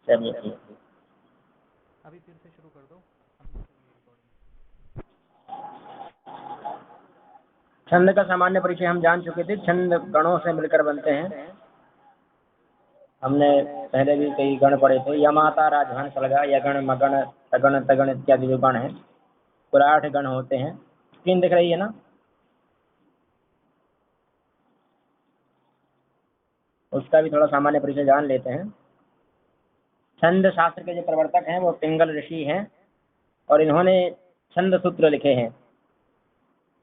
चलिए ठीक है। अभी फिर से शुरू कर दो। छंद का सामान्य परिचय हम जान चुके थे। छंद गणों से मिलकर बनते हैं। हमने पहले भी कई गण पढ़े थे। यमाता राजहंस लगा, यगण मगण तगण तगण इत्यादि जो गण हैं, कुल 8 गण होते हैं। स्क्रीन दिख रही है ना? उसका भी थोड़ा सामान्य परिचय जान लेते हैं। छंद शास्त्र के जो प्रवर्तक हैं वो पिंगल ऋषि हैं और इन्होंने छंद सूत्र लिखे हैं।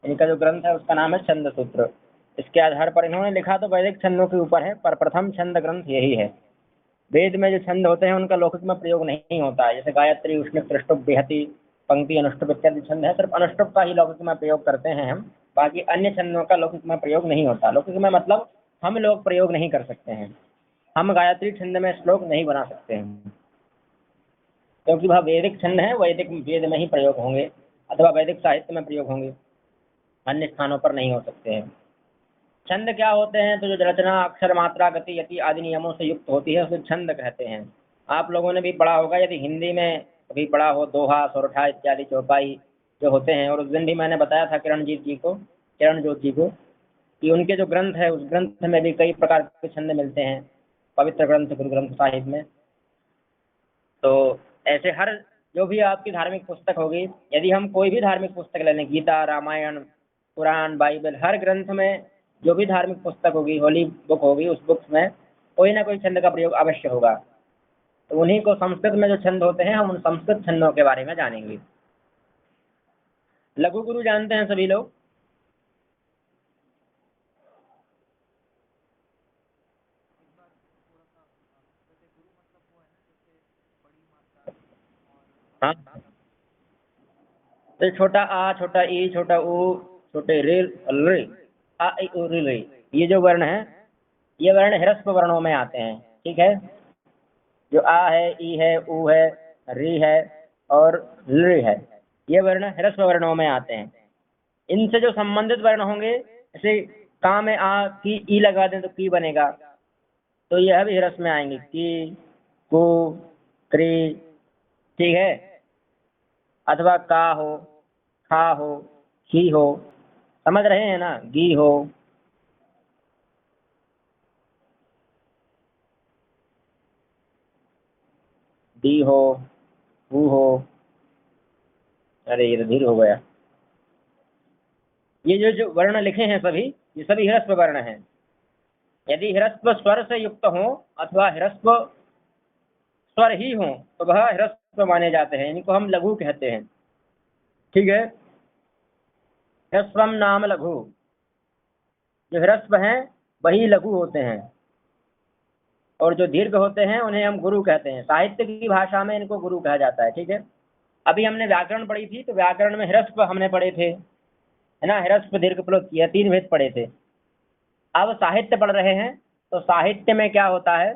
इनका जो ग्रंथ है उसका नाम है छंद सूत्र। इसके आधार पर इन्होंने लिखा तो वैदिक छंदों के ऊपर है, पर प्रथम छंद ग्रंथ यही है। वेद में जो छंद होते हैं उनका लौकिक में प्रयोग नहीं होता है। जैसे गायत्री, उष्णिक, त्रिष्टुप, बेहती, पंक्ति, अनुष्टुप इत्यादि छंद है, सिर्फ अनुष्टुप का ही लौकिक में प्रयोग करते हैं हम। बाकी अन्य छंदों का लौकिक में प्रयोग नहीं होता। लौकिक में मतलब हम लोग प्रयोग नहीं कर सकते हैं। हम गायत्री छंद में श्लोक नहीं बना सकते हैं, क्योंकि वह वैदिक छंद है। वैदिक वेद में ही प्रयोग होंगे अथवा वैदिक साहित्य में प्रयोग होंगे, अन्य स्थानों पर नहीं हो सकते हैं। छंद क्या होते हैं? तो जो रचना अक्षर मात्रा गति यति आदि नियमों से युक्त होती है उसे छंद कहते हैं। आप लोगों ने भी पढ़ा होगा, यदि हिंदी में कभी पढ़ा हो, दोहा, सोरठा इत्यादि चौपाई जो होते हैं। और उस दिन भी मैंने बताया था किरण जोत जी को कि उनके जो ग्रंथ है उस ग्रंथ में भी कई प्रकार के छंद मिलते हैं, पवित्र ग्रंथ गुरु ग्रंथ साहिब में। तो ऐसे हर जो भी आपकी धार्मिक पुस्तक होगी, यदि हम कोई भी धार्मिक पुस्तक ले लें, गीता, रामायण, पुराण, बाइबल, हर ग्रंथ में जो भी धार्मिक पुस्तक होगी, होली बुक होगी, उस बुक में कोई ना कोई छंद का प्रयोग अवश्य होगा। तो उन्हीं को संस्कृत में जो छंद होते हैं हम उन संस्कृत छंदों के बारे में जानेंगे। लघु गुरु जानते हैं सभी लोग? हाँ, तो छोटा आ, छोटा ई, छोटा ऊ, छोटे रे, रे, आ ई उ री रे, ये जो वर्ण है, ये वर्ण ह्रस्व वर्णों में आते हैं। ठीक है? जो आ है, ई है, ऊ है, री है और लृ है, ये वर्ण ह्रस्व वर्णों में आते हैं। इनसे जो संबंधित वर्ण होंगे, जैसे का में आ की ई लगा दें तो की बनेगा, तो यह भी ह्रस्व में आएंगे, की, कु, क्री। ठीक है? अथवा का हो, खा हो, ही हो, समझ रहे हैं ना? गी हो, डी हो, हु हो। अरे ये तो धीर हो गया। ये जो वर्ण लिखे हैं सभी, ये सभी ह्रस्व वर्ण हैं। यदि ह्रस्व स्वर से युक्त हो अथवा ह्रस्व स्वर ही हो तो वह ह्रस्व माने जाते हैं। इनको हम लघु कहते हैं। ठीक है? ह्रस्वम नाम लघु, जो ह्रस्व हैं वही लघु होते हैं और जो दीर्घ होते हैं उन्हें हम गुरु कहते हैं। साहित्य की भाषा में इनको गुरु कहा जाता है। ठीक है? अभी हमने व्याकरण पढ़ी थी, तो व्याकरण में ह्रस्व हमने पढ़े थे, है ना? ह्रस्व दीर्घ प्लुत, यह 3 भेद पढ़े थे। अब साहित्य पढ़ रहे हैं, तो साहित्य में क्या होता है?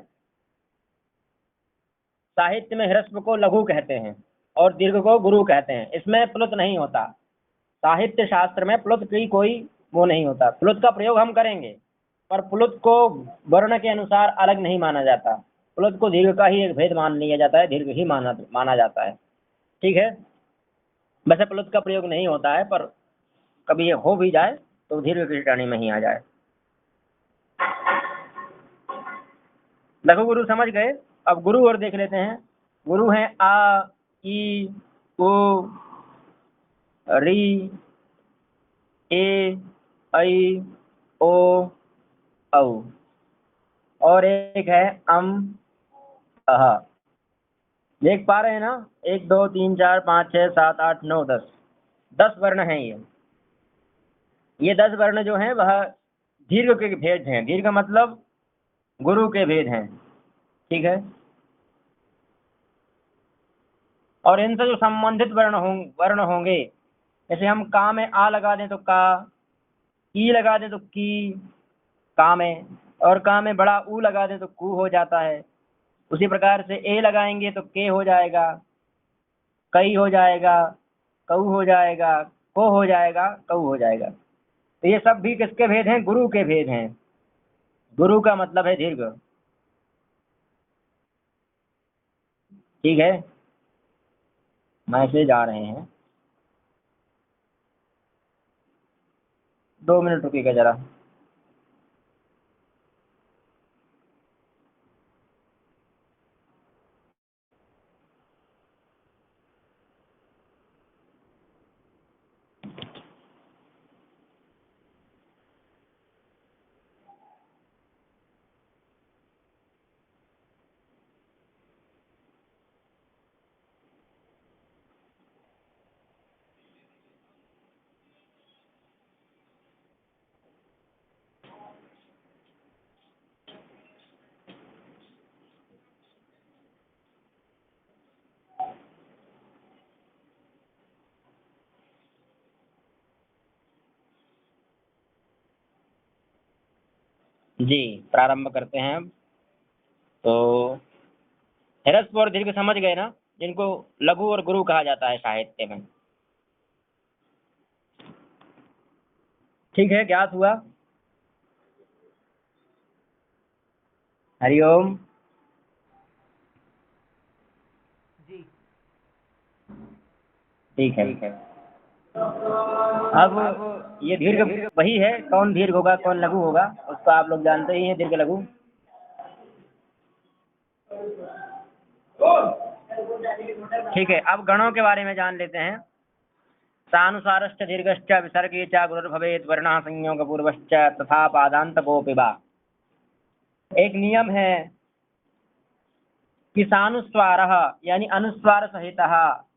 साहित्य में ह्रस्व को लघु कहते हैं और दीर्घ को गुरु कहते हैं। इसमें प्लुत नहीं होता। साहित्य शास्त्र में प्लुत की कोई वो नहीं होता। प्लुत का प्रयोग हम करेंगे, पर प्लुत को वर्ण के अनुसार अलग नहीं माना जाता। प्लुत को दीर्घ का ही एक भेद मान लिया जाता है, दीर्घ ही माना जाता है। ठीक है? वैसे प्लुत का प्रयोग नहीं होता है, पर कभी ये हो भी जाए तो दीर्घ की श्रेणी में ही आ जाए। लघु गुरु समझ गए? अब गुरु और देख लेते हैं। गुरु हैं आ, ई, उ, री, ए, ऐ, ओ, औ। और एक है अम, अह। देख पा रहे हैं ना? 1 2 3 4 5 6 7 8 9 10, 10 वर्ण हैं ये 10 वर्ण जो हैं वह दीर्घ के भेद हैं। दीर्घ मतलब गुरु के भेद हैं। ठीक है? और इनसे जो संबंधित वर्ण होंगे, जैसे हम का में आ लगा दें तो का, ई लगा दें तो की, का में, और का में बड़ा ऊ लगा दें तो कू हो जाता है। उसी प्रकार से ए लगाएंगे तो के हो जाएगा, कई हो जाएगा, कऊ हो जाएगा, को हो जाएगा, कऊ हो जाएगा। तो ये सब भी किसके भेद हैं? गुरु के भेद हैं। गुरु का मतलब है दीर्घ। ठीक है, मैसेज आ रहे हैं, 2 मिनट रुकिएगा जरा। जी, प्रारंभ करते हैं। तो ह्रस्व और दीर्घ समझ गए ना, जिनको लघु और गुरु कहा जाता है साहित्य में। ठीक है, ज्ञात हुआ। हरिओम। जी। ठीक है। अब ये दीर्घ वही है, कौन दीर्घ होगा कौन लघु होगा उसको आप लोग जानते ही हैं, दीर्घ लघु। ठीक है, अब गणों के बारे में जान लेते हैं। सानुसारश्च दीर्घश्च विसर्गे च गुरुर्भवेत् वर्णः संयोगपूर्वश्च तथा पादान्तकोऽपि वा। एक नियम है कि सानुस्वारः यानी अनुस्वार सहित,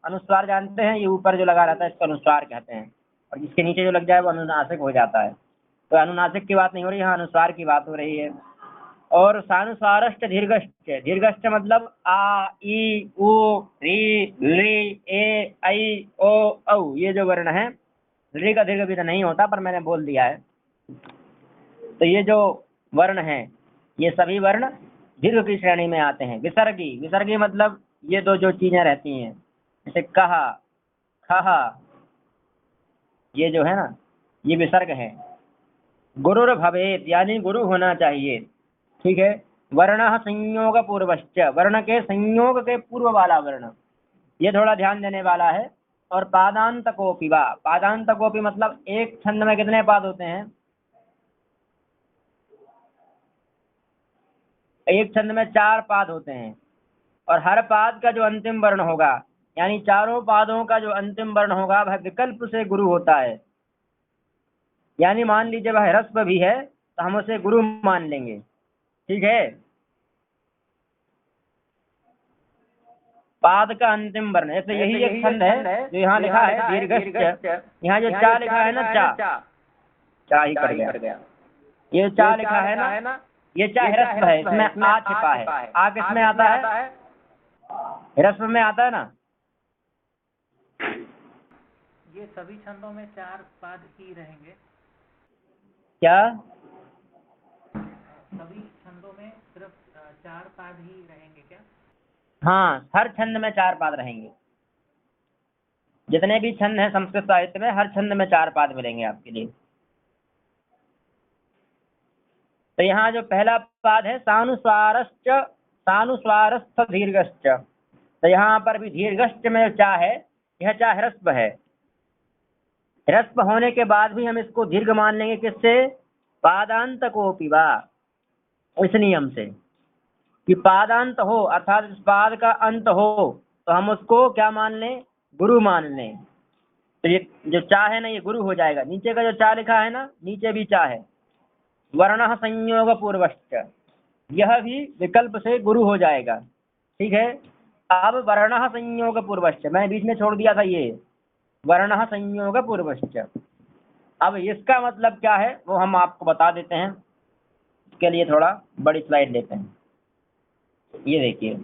अनुस्वार जानते हैं, ये ऊपर जो लगा रहता है इसको अनुस्वार कहते हैं, और जिसके नीचे जो लग जाए वो अनुनासिक हो जाता है। तो अनुनासिक की बात नहीं हो रही, यहाँ अनुस्वार की बात हो रही है। और सानुस्वारश्च दीर्घश्च, दीर्घश्च मतलब आ ई उ री ली ए ऐ ओ औ, ये जो वर्ण है, री का दीर्घ भी तो नहीं होता पर मैंने बोल दिया है। तो ये जो वर्ण है ये सभी वर्ण दीर्घ की श्रेणी में आते हैं। विसर्गी, विसर्गी मतलब ये दो जो चीजें रहती हैं, जैसे कहा खहा, ये जो है ना ये विसर्ग है। गुरुर भवेत यानी गुरु होना चाहिए। ठीक है। वर्ण संयोग पूर्वश्च, वर्ण के संयोग के पूर्व वाला वर्ण, ये थोड़ा ध्यान देने वाला है। और पादांत कोपि वा, पादांत कोपि मतलब एक छंद में कितने पाद होते हैं? एक छंद में 4 पाद होते हैं, और हर पाद का जो अंतिम वर्ण होगा, यानी चारों पादों का जो अंतिम वर्ण होगा वह विकल्प से गुरु होता है। यानी मान लीजिए वह ह्रस्व भी है तो हम उसे गुरु मान लेंगे। ठीक है। पाद का अंतिम वर्ण, ऐसे यही एक छंद है जो यहाँ लिखा है दीर्घश्च, यहाँ जो चा लिखा है ना, चा ही कर गया, ये चा लिखा है ना, ये चा ह्रस्व है, इसमें आ छिपा है। आ किसमें आता है? ह्रस्व में आता है ना। ये सभी छंदों में 4 पाद ही रहेंगे? क्या? सभी छंदों में सिर्फ 4 पाद ही रहेंगे क्या? हाँ, हर छंद में 4 पाद रहेंगे। जितने भी छंद हैं संस्कृत साहित्य में, हर छंद में 4 पाद मिलेंगे आपके लिए। तो यहाँ जो पहला पाद है सानुस्वारश्च, सानुस्वारस्थ दीर्घश्च, तो यहाँ पर भी दीर्घश्च में जो चा है, यह चा ह्रस्व है। ह्रस्व होने के बाद भी हम इसको दीर्घ मान लेंगे, किससे? पादांत कोपि वा, इस नियम से कि पादांत हो अर्थात इस पाद का अंत हो तो हम उसको क्या मान लें? गुरु मान लें। तो ये जो चा है ना ये गुरु हो जाएगा। नीचे का जो चा लिखा है ना, नीचे भी चा है। वर्ण संयोग पूर्वश्च, यह भी विकल्प से गुरु हो जाएगा। ठीक है। अब वर्ण संयोग पूर्वश्च, मैं बीच में छोड़ दिया था ये वर्ण संयोग पूर्वश्च। अब इसका मतलब क्या है वो हम आपको बता देते हैं। इसके लिए थोड़ा बड़ी स्लाइड लेते हैं। ये देखिए,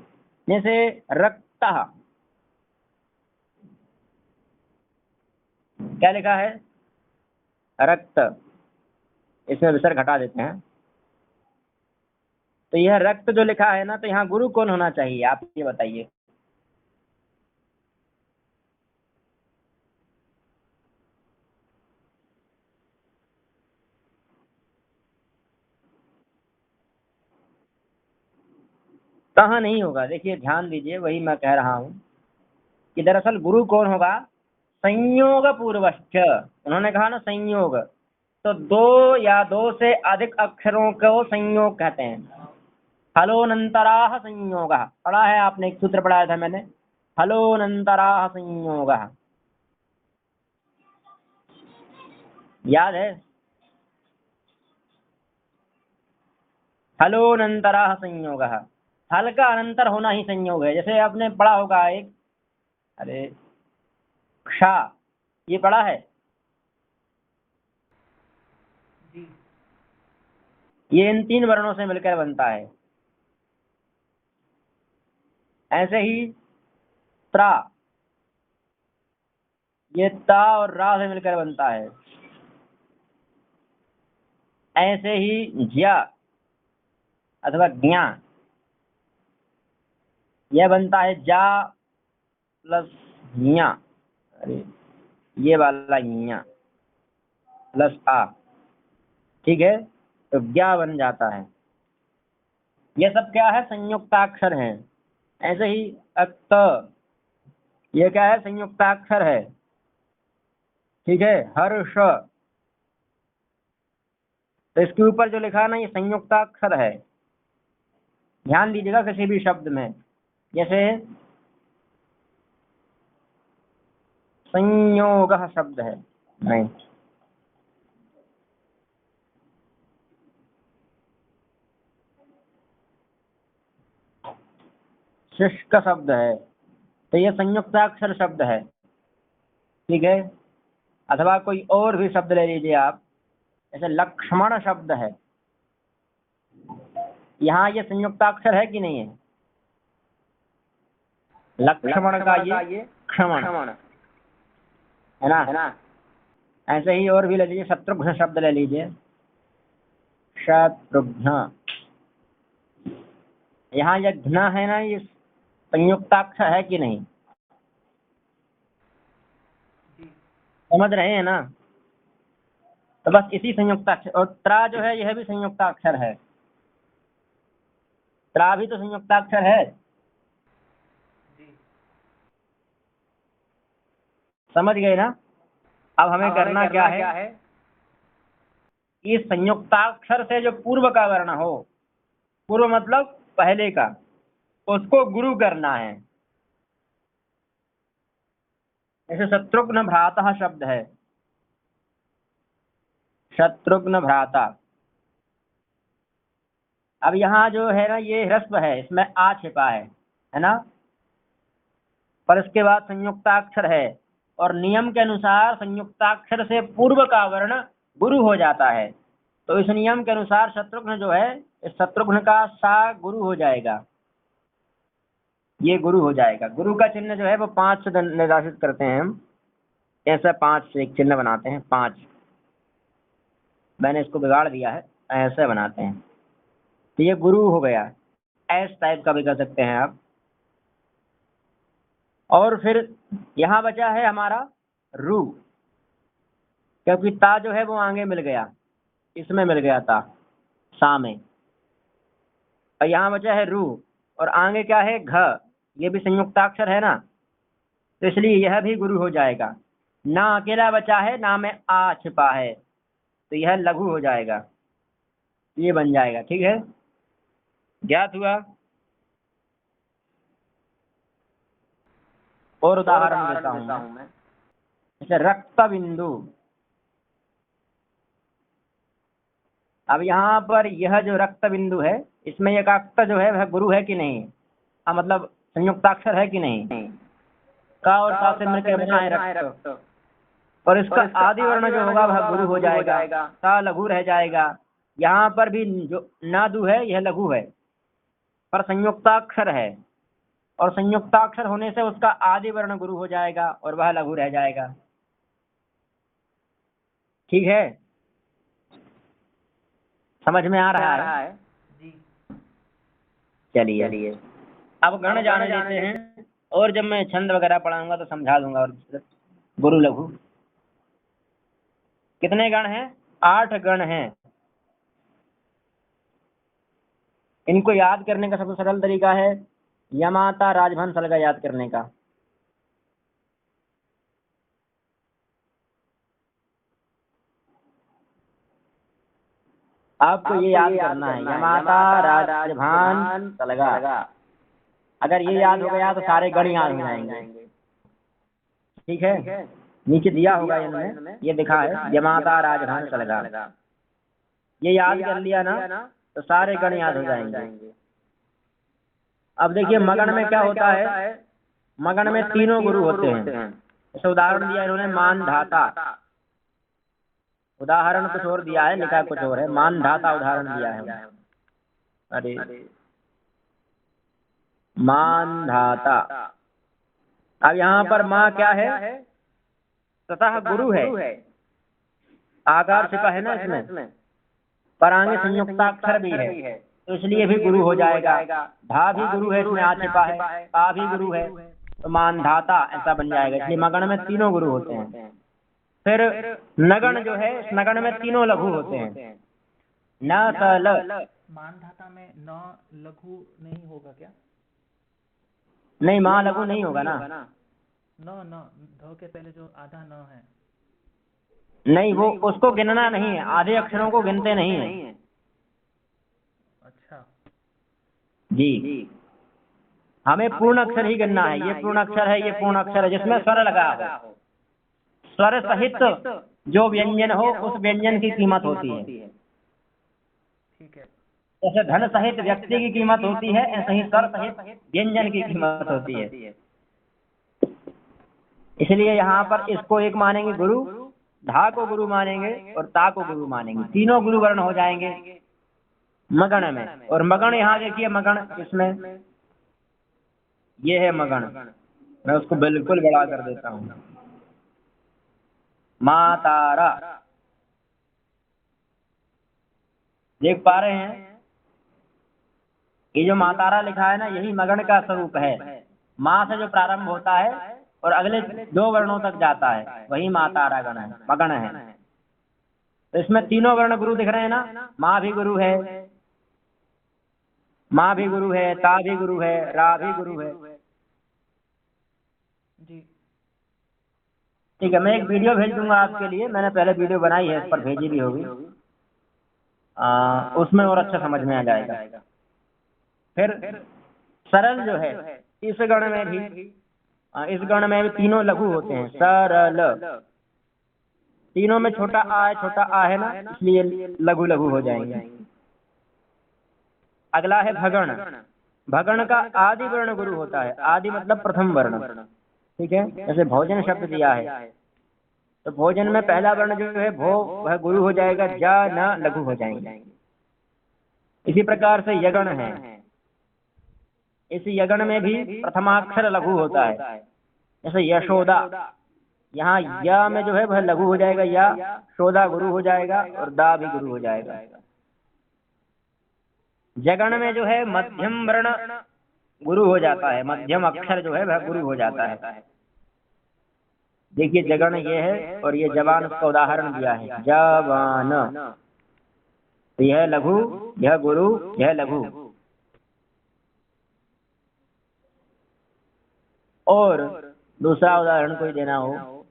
जैसे रक्ता, क्या लिखा है? रक्त, इसमें विसर्ग घटा देते हैं। तो यह रक्त जो लिखा है ना, तो यहाँ गुरु कौन होना चाहिए आप ये बताइए। कहाँ नहीं होगा, देखिए ध्यान दीजिए, वही मैं कह रहा हूँ कि दरअसल गुरु कौन होगा, संयोग पूर्वश्च। उन्होंने कहा ना संयोग, तो दो या दो से अधिक अक्षरों को संयोग कहते हैं। हलोनंतराः संयोगः, पढ़ा है आपने, एक सूत्र पढ़ाया था मैंने, हलोनंतराः संयोगः, याद है? हलोनंतराः संयोगः, हल का अनंतर होना ही संयोग है। जैसे आपने पढ़ा होगा एक, अरेक्षा, ये पढ़ा है, जी ये इन तीन वर्णों से मिलकर बनता है। ऐसे ही त्रा, ये ता और रा से मिलकर बनता है। ऐसे ही ज्या अथवा ज्ञा, यह बनता है जा प्लस ज्ञा, अरे ये वाला ज्ञा प्लस आ, ठीक है, तो ज्ञा बन जाता है। ये सब क्या है, संयुक्ताक्षर हैं। ऐसे ही अक्त, ये क्या है, संयुक्ताक्षर है, ठीक है। हर्ष, तो इसके ऊपर जो लिखा है ना, ये संयुक्ताक्षर है। ध्यान दीजिएगा किसी भी शब्द में, जैसे संयोग शब्द है, नहीं, शुष्क शब्द है, तो ये संयुक्ताक्षर शब्द है, ठीक है। अथवा कोई और भी शब्द ले लीजिए आप, जैसे लक्ष्मण शब्द है, यहाँ ये संयुक्ताक्षर है कि नहीं है, लक्ष्मण का ये क्षमण है ना। ऐसे ही और भी ले लीजिए, शत्रुघ्न शब्द ले लीजिए, शत्रुघ्न, यहाँ ये घ्न है ना, ये संयुक्ताक्षर है कि नहीं, जी समझ रहे हैं ना। तो बस इसी संयुक्ताक्षर, और त्रा जो है यह भी संयुक्ताक्षर है, त्रा भी तो संयुक्ताक्षर है, जी समझ गए ना। अब हमें करना क्या है, इस संयुक्ताक्षर से जो पूर्व का वर्ण हो, पूर्व मतलब पहले का, उसको गुरु करना है। जैसे शत्रुघ्न भ्राता शब्द है, शत्रुघ्न भ्राता, अब यहाँ जो है ना ये ह्रस्व है, इसमें आ छिपा है ना, पर इसके बाद संयुक्ताक्षर है, और नियम के अनुसार संयुक्ताक्षर से पूर्व का वर्ण गुरु हो जाता है। तो इस नियम के अनुसार शत्रुघ्न जो है, इस शत्रुघ्न का सा गुरु हो जाएगा, ये गुरु हो जाएगा। गुरु का चिन्ह जो है वो 5 से निर्देशित करते हैं हम, ऐसा 5 से एक चिन्ह बनाते हैं, 5, मैंने इसको बिगाड़ दिया है, ऐसे बनाते हैं, तो ये गुरु हो गया। एस टाइप का भी कर सकते हैं आप। और फिर यहाँ बचा है हमारा रू, क्योंकि ता जो है वो आगे मिल गया, इसमें मिल गया था सा में, और यहाँ बचा है रू, और आगे क्या है घ, ये भी संयुक्ताक्षर है ना, तो इसलिए यह भी गुरु हो जाएगा। ना अकेला बचा है, ना में आ छिपा है, तो यह लघु हो जाएगा, ये बन जाएगा, ठीक है, ज्ञात हुआ। और उदाहरण देता हूं मैं, जैसे रक्त बिंदु। अब यहाँ पर यह जो रक्त बिंदु है, इसमें एक अक्त जो है वह गुरु है कि नहीं, मतलब संयुक्ताक्षर है कि नहीं, का और सा से मिलकर बना है रक्त, और इसका आदि वर्ण जो होगा वह गुरु हो जाएगा, ता लघु रह जाएगा। यहाँ पर भी जो नादु है यह लघु है, पर संयुक्ताक्षर है, और संयुक्ताक्षर होने से उसका आदि वर्ण गुरु हो जाएगा और वह लघु रह जाएगा, ठीक है, समझ में आ रहा है। जी चलिए अब गण जाने देते हैं, और जब मैं छंद वगैरह पढ़ाऊंगा तो समझा दूंगा। और गुरु लघु कितने गण हैं, 8 गण हैं। इनको याद करने का सबसे सरल तरीका है यमाता राजभंस अलगा याद करने का। आपको ये याद करना है यमाता राजभान सलगा। अगर ये याद हो गया तो सारे गण याद हो जाएंगे। ठीक है, नीचे दिया होगा इनमें, ये दिखा है यमाता राजभान सलगा। ये याद कर लिया ना तो सारे गण याद हो जाएंगे। अब देखिए मगन में क्या होता है, मगन में तीनों गुरु होते हैं। जैसे उदाहरण दिया इन्होंने मानधाता, उदाहरण कुछ और दिया है, लिखा कुछ और है, मानधाता उदाहरण दिया है। अरे मानधाता, अब यहाँ पर माँ क्या है, तथा गुरु है, आकार छिपा है ना इसमें, पर आगे संयुक्ताक्षर भी है तो इसलिए भी गुरु हो जाएगा। धा भी गुरु है, इसमें आ छिपा है, ता भी गुरु है, तो मानधाता ऐसा बन जाएगा। इसलिए मगन में तीनों गुरु होते हैं। फिर नगण जो है, इस नगण में तीनों लघु होते हैं। न सल, मानधाता में न लघु नहीं होगा क्या? नहीं माँ लघु नहीं होगा ना, न न ध के पहले जो आधा न है, नहीं वो उसको गिनना नहीं है, आधे अक्षरों को गिनते नहीं है। अच्छा जी, हमें पूर्ण अक्षर ही गिनना है। ये पूर्ण अक्षर है, ये पूर्ण अक्षर है जिसमें स्वर लगा हो, स्वर सहित जो व्यंजन हो उस व्यंजन की कीमत होती है। ठीक है। जैसे धन सहित व्यक्ति की कीमत होती है, ऐसे ही स्वर सहित व्यंजन की कीमत होती है। इसलिए यहाँ पर इसको एक मानेंगे गुरु, धा को गुरु मानेंगे और ता को गुरु मानेंगे। तीनों गुरु वर्ण हो जाएंगे मगण में। और मगण यहाँ देखिए, मगण इसमें ये है मगण, मैं उसको बिल्कुल बड़ा कर देता हूँ। मातारा, देख पा रहे हैं ये जो मातारा लिखा है ना, यही मगण का स्वरूप है। माँ से जो प्रारंभ होता है और अगले दो वर्णों तक जाता है, वही मातारा गण है, मगण है। तो इसमें तीनों वर्ण गुरु दिख रहे हैं ना, माँ भी गुरु है, माँ भी गुरु है, ता भी गुरु है, रा भी गुरु है। जी ठीक है, मैं एक वीडियो भेज दूंगा आपके लिए, मैंने पहले वीडियो बनाई है, इस पर भेजी भी होगी, उसमें और अच्छा समझ में आ जाएगा। फिर सरल जो है, इस गण में भी, इस गण में भी तीनों लघु होते हैं। सरल, तीनों में छोटा आ है ना, इसलिए लघु लघु हो जाएंगे। अगला है भगण। भगण का आदि वर्ण गुरु होता है, आदि मतलब प्रथम वर्ण। ठीक है, जैसे भोजन शब्द दिया है तो भोजन में पहला वर्ण जो है भो, वह गुरु हो जाएगा, जा न लघु हो जाएंगे। इसी प्रकार से यगण है, इस यगण में भी प्रथमाक्षर लघु होता है। जैसे यशोदा, यहाँ या में जो है वह लघु हो जाएगा, या शोदा गुरु हो जाएगा और दा भी गुरु हो जाएगा। जगण में जो है मध्यम वर्ण गुरु हो जाता है, मध्यम अक्षर जो है वह गुरु हो जाता है। देखिए जगण ये है और ये जवान, उसका उदाहरण दिया है जवान। तो यह लघु, यह गुरु, यह लघु। और दूसरा उदाहरण कोई देना हो,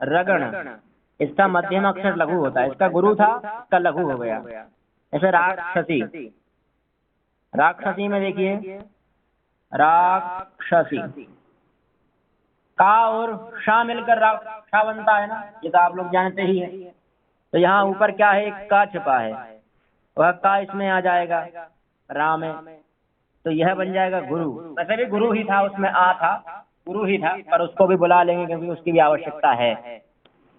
रगण, इसका मध्यम अक्षर लघु होता है, इसका गुरु था, इसका लघु हो गया। ऐसे राक्षसी, राक्षसी में देखिए राक्षसी, का और शा मिलकर राक्षा बनता है ना, ये तो आप लोग जानते ही हैं। तो यहाँ ऊपर क्या है, एक का छिपा है, वह का इसमें आ जाएगा रा में, तो यह बन जाएगा गुरु। वैसे भी गुरु ही था, उसमें आ था, गुरु ही था, पर उसको भी बुला लेंगे क्योंकि उसकी भी आवश्यकता है।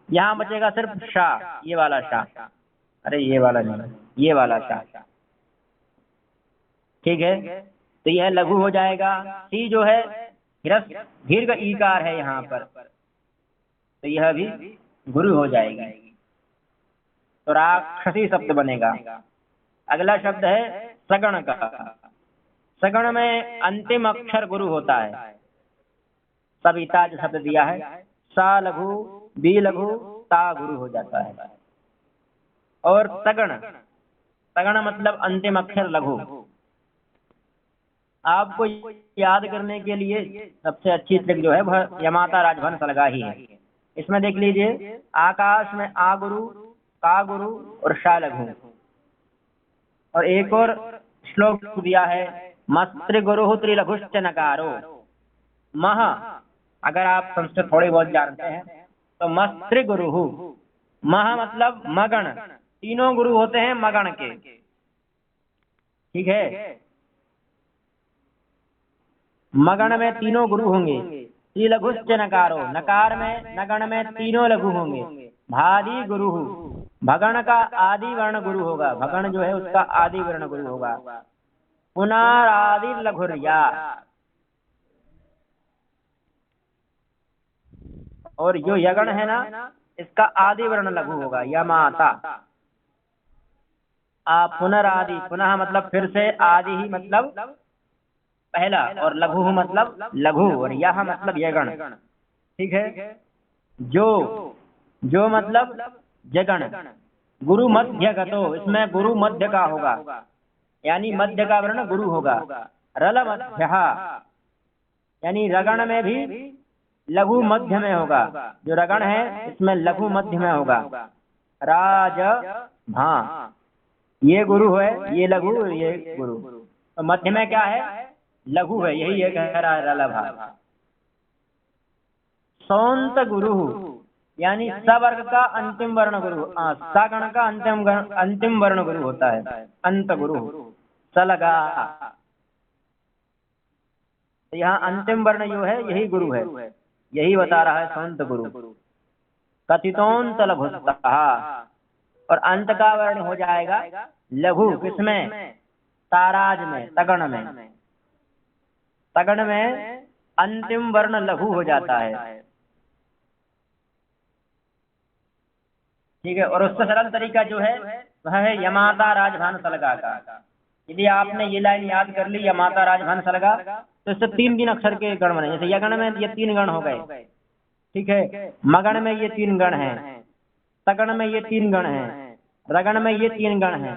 यहाँ बचेगा सिर्फ शाह, ये वाला शाह, अरे ये वाला नहीं, ये वाला शाह। ठीक है, तो यह लघु हो जाएगा। सी जो है दीर्घ ईकार है यहाँ पर, तो यह भी गुरु हो जाएगी। तो राक्षसी शब्द बनेगा। अगला शब्द है सगण का। सगण में अंतिम अक्षर गुरु होता है। सविता जो शब्द दिया है, सा लघु, बी लघु, ता गुरु हो जाता है। और सगण, सगण मतलब अंतिम अक्षर लघु। आपको याद करने के लिए सबसे अच्छी ट्रिक जो है वह यमाता राजभवन सलगा ही है। इसमें देख लीजिए, आकाश में आ गुरु, का गुरु और शा लघु। और एक और श्लोक दिया है, मस्त्र गुरु त्रिलघुश्च नकारो। मह, अगर आप संस्कृत थोड़ी बहुत जानते हैं तो मस्त्र गुरु, मह मतलब मगण, तीनों गुरु होते हैं मगण के, ठीक है। मगण में तीनों गुरु होंगे। त्रिलघुश्च नकारो, नकार में नगण में तीनों लघु होंगे। भादी गुरु, भगण का आदि वर्ण गुरु होगा, भगण जो है उसका आदि वर्ण गुरु होगा। पुनरादि लघुर्या, और जो यगण है ना इसका आदि वर्ण लघु होगा, यमाता। पुनरादि, पुनः मतलब फिर से, आदि ही मतलब पहला, और लघु मतलब लघु, और यह मतलब यगण, ठीक है। जो मतलब जगण। गुरु मध्य गतो, इसमें गुरु मध्य का होगा, यानी मध्य का वर्ण गुरु होगा। रल मध्य, यानी रगण में भी लघु मध्य में होगा, जो रगण है इसमें लघु मध्य में होगा। राज भा, ये गुरु है, ये लघु, ये गुरु, तो मध्य में क्या है, लघु है, यही ये कह रहा है रलभा। सौंत गुरु, यानी सवर्ग का अंतिम वर्ण गुरु, सगण का अंतिम वर्ण गुरु होता है, अंत गुरु। सलगा, तो यहाँ अंतिम वर्ण जो है यही गुरु है, यही बता रहा है संत गुरु। कथितोंत लघुस्तः, और अंत का वर्ण हो जाएगा लघु, किसमें, ताराज में, तगण में। तगण में अंतिम वर्ण लघु हो जाता है, ठीक है। और उसका सरल तरीका जो है वह है यमाता राजभान सलगा का। यदि आपने ये लाइन याद कर ली, यमाता राजभान सलगा, तो इससे 3 अक्षर के गण बने। जैसे यगण में ये 3 गण हो गए, ठीक है। मगण में ये 3 गण हैं, तगण में ये 3 गण हैं, रगण में ये 3 गण हैं,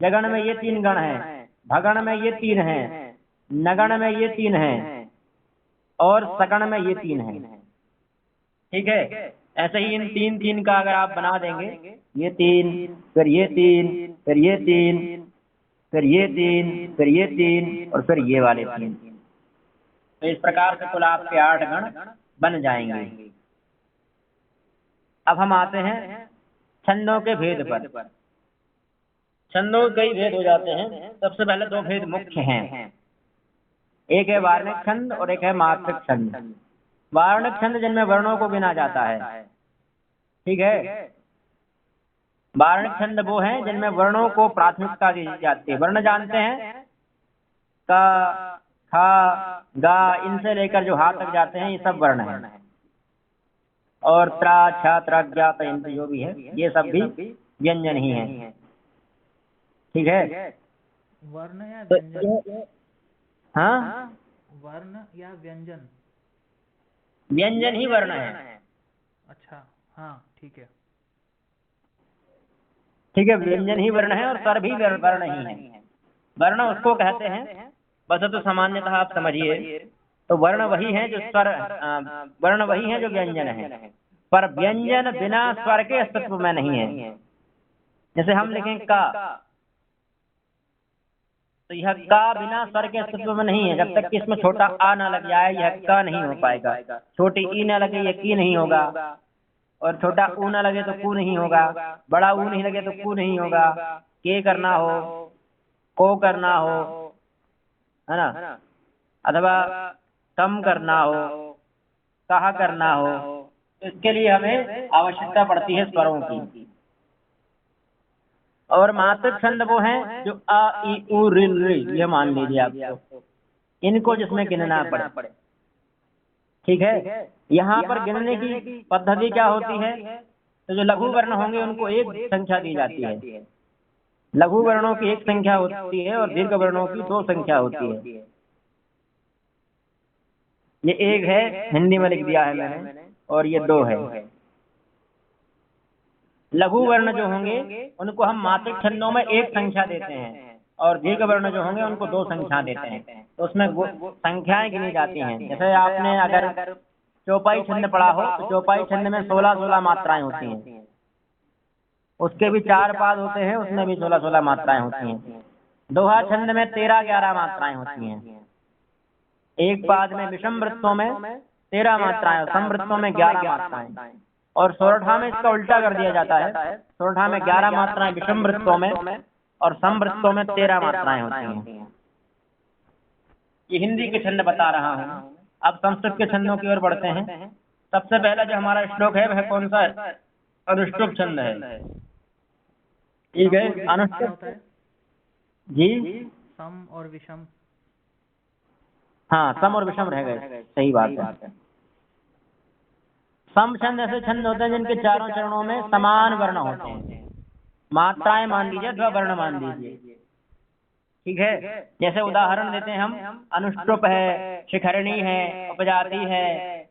जगण में ये 3 गण हैं, भगण में ये 3 हैं, नगण में ये 3 हैं, और सगण में ये 3 हैं, ठीक है। ऐसे ही इन 3 का अगर आप बना देंगे, ये 3, फिर ये 3, फिर ये 3, फिर ये 3, फिर ये 3, और फिर ये वाले 3, तो इस प्रकार से कुल आपके 8 गण बन जाएंगे। अब हम आते हैं छंदों के भेद पर। छंदों के कई भेद हो जाते हैं। सबसे पहले 2 भेद मुख्य हैं, एक है वार्णिक छंद और एक है मात्रिक छंद। वार्णिक छंद जिनमें वर्णों को गिना जाता है, ठीक है। वार्णिक छंद वो हैं जिनमें वर्णों को प्राथमिकता दी जाती है। वर्ण जानते हैं, का, खा, गा, इनसे लेकर जो हा तक जाते हैं ये सब वर्ण हैं। और त्रा, छ, त्र, ज्ञा, त जो भी है ये सब भी व्यंजन ही हैं, ठीक है। वर्ण या व्यंजन? हाँ, वर्ण या व्यंजन? व्यंजन ही वर्ण है। अच्छा, हाँ, ठीक है, ठीक है, व्यंजन ही वर्ण है और स्वर भी वर्ण ही है। वर्ण उसको कहते हैं, बस तो सामान्यतः आप समझिए, तो वर्ण वही है जो स्वर, वर्ण वही है जो व्यंजन है, पर व्यंजन बिना स्वर के अस्तित्व में नहीं है। जैसे हम लिखें का, तो यह का बिना स्वर के अस्तित्व में नहीं है। जब तक कि इसमें छोटा आ ना लग जाए यह का नहीं हो पाएगा, छोटी ई ना लगे यह की नहीं होगा, और छोटा ऊ ना लगे तो कू नहीं होगा, बड़ा ऊ नहीं लगे तो कू नहीं होगा। के करना हो, को करना हो, है ना, अथवा कम करना हो, कहा करना हो, तो इसके लिए हमें आवश्यकता पड़ती है स्वरों की। और मात्रिक छंद वो हैं जो आ, ई, उ, रिल, रि, ये मान लीजिए आपको, इनको जिसमें गिनना पड़े, ठीक है। यहाँ पर गिनने की पद्धति क्या होती है, तो जो लघु वर्ण होंगे उनको 1 संख्या दी जाती है। लघु वर्णों की 1 संख्या होती है और दीर्घ वर्णों की 2 संख्या होती है। ये 1 है, हिंदी में लिख दिया है मैंने, और ये 2 है। लघु वर्ण जो होंगे उनको हम मात्रिक छंदों में 1 संख्या देते हैं, और दीर्घ वर्ण जो होंगे उनको 2 संख्या देते हैं। तो उसमें संख्याएं गिनी जाती हैं। जैसे आपने अगर चौपाई छंद पढ़ा हो तो चौपाई छंद में 16-16 मात्राएं होती हैं। उसके भी 4 पाद होते हैं, उसमें भी 16-16 मात्राएं होती हैं। दोहा छंद में 13-11 मात्राएं होती हैं। एक पाद में विषम वृत्तों में 13 मात्राएं, समवृत्तों में 11 मात्राएं। और सोरठा में इसका उल्टा कर दिया जाता है। सोरठा में 11 मात्राएं विषम वृत्तों में और समवृत्तों में 13 मात्राएं होती हैं। ये हिंदी के छंद बता रहा हूँ। अब संस्कृत के छंदों की ओर बढ़ते हैं। सबसे पहला जो हमारा श्लोक है वह कौन सा है? अनुष्टुप छंद है। ठीक है, अनुष्टुप जी, सम और विषम। हाँ, सम और विषम रह गए, सही बात है। सम छंद ऐसे छंद होते हैं जिनके चारों चरणों में समान वर्ण होते हैं। मात्राएं मान लीजिए अथवा वर्ण मान लीजिए, ठीक है। जैसे उदाहरण देते हैं हम, अनुष्टुप है, शिखरणी है, उपजाति है,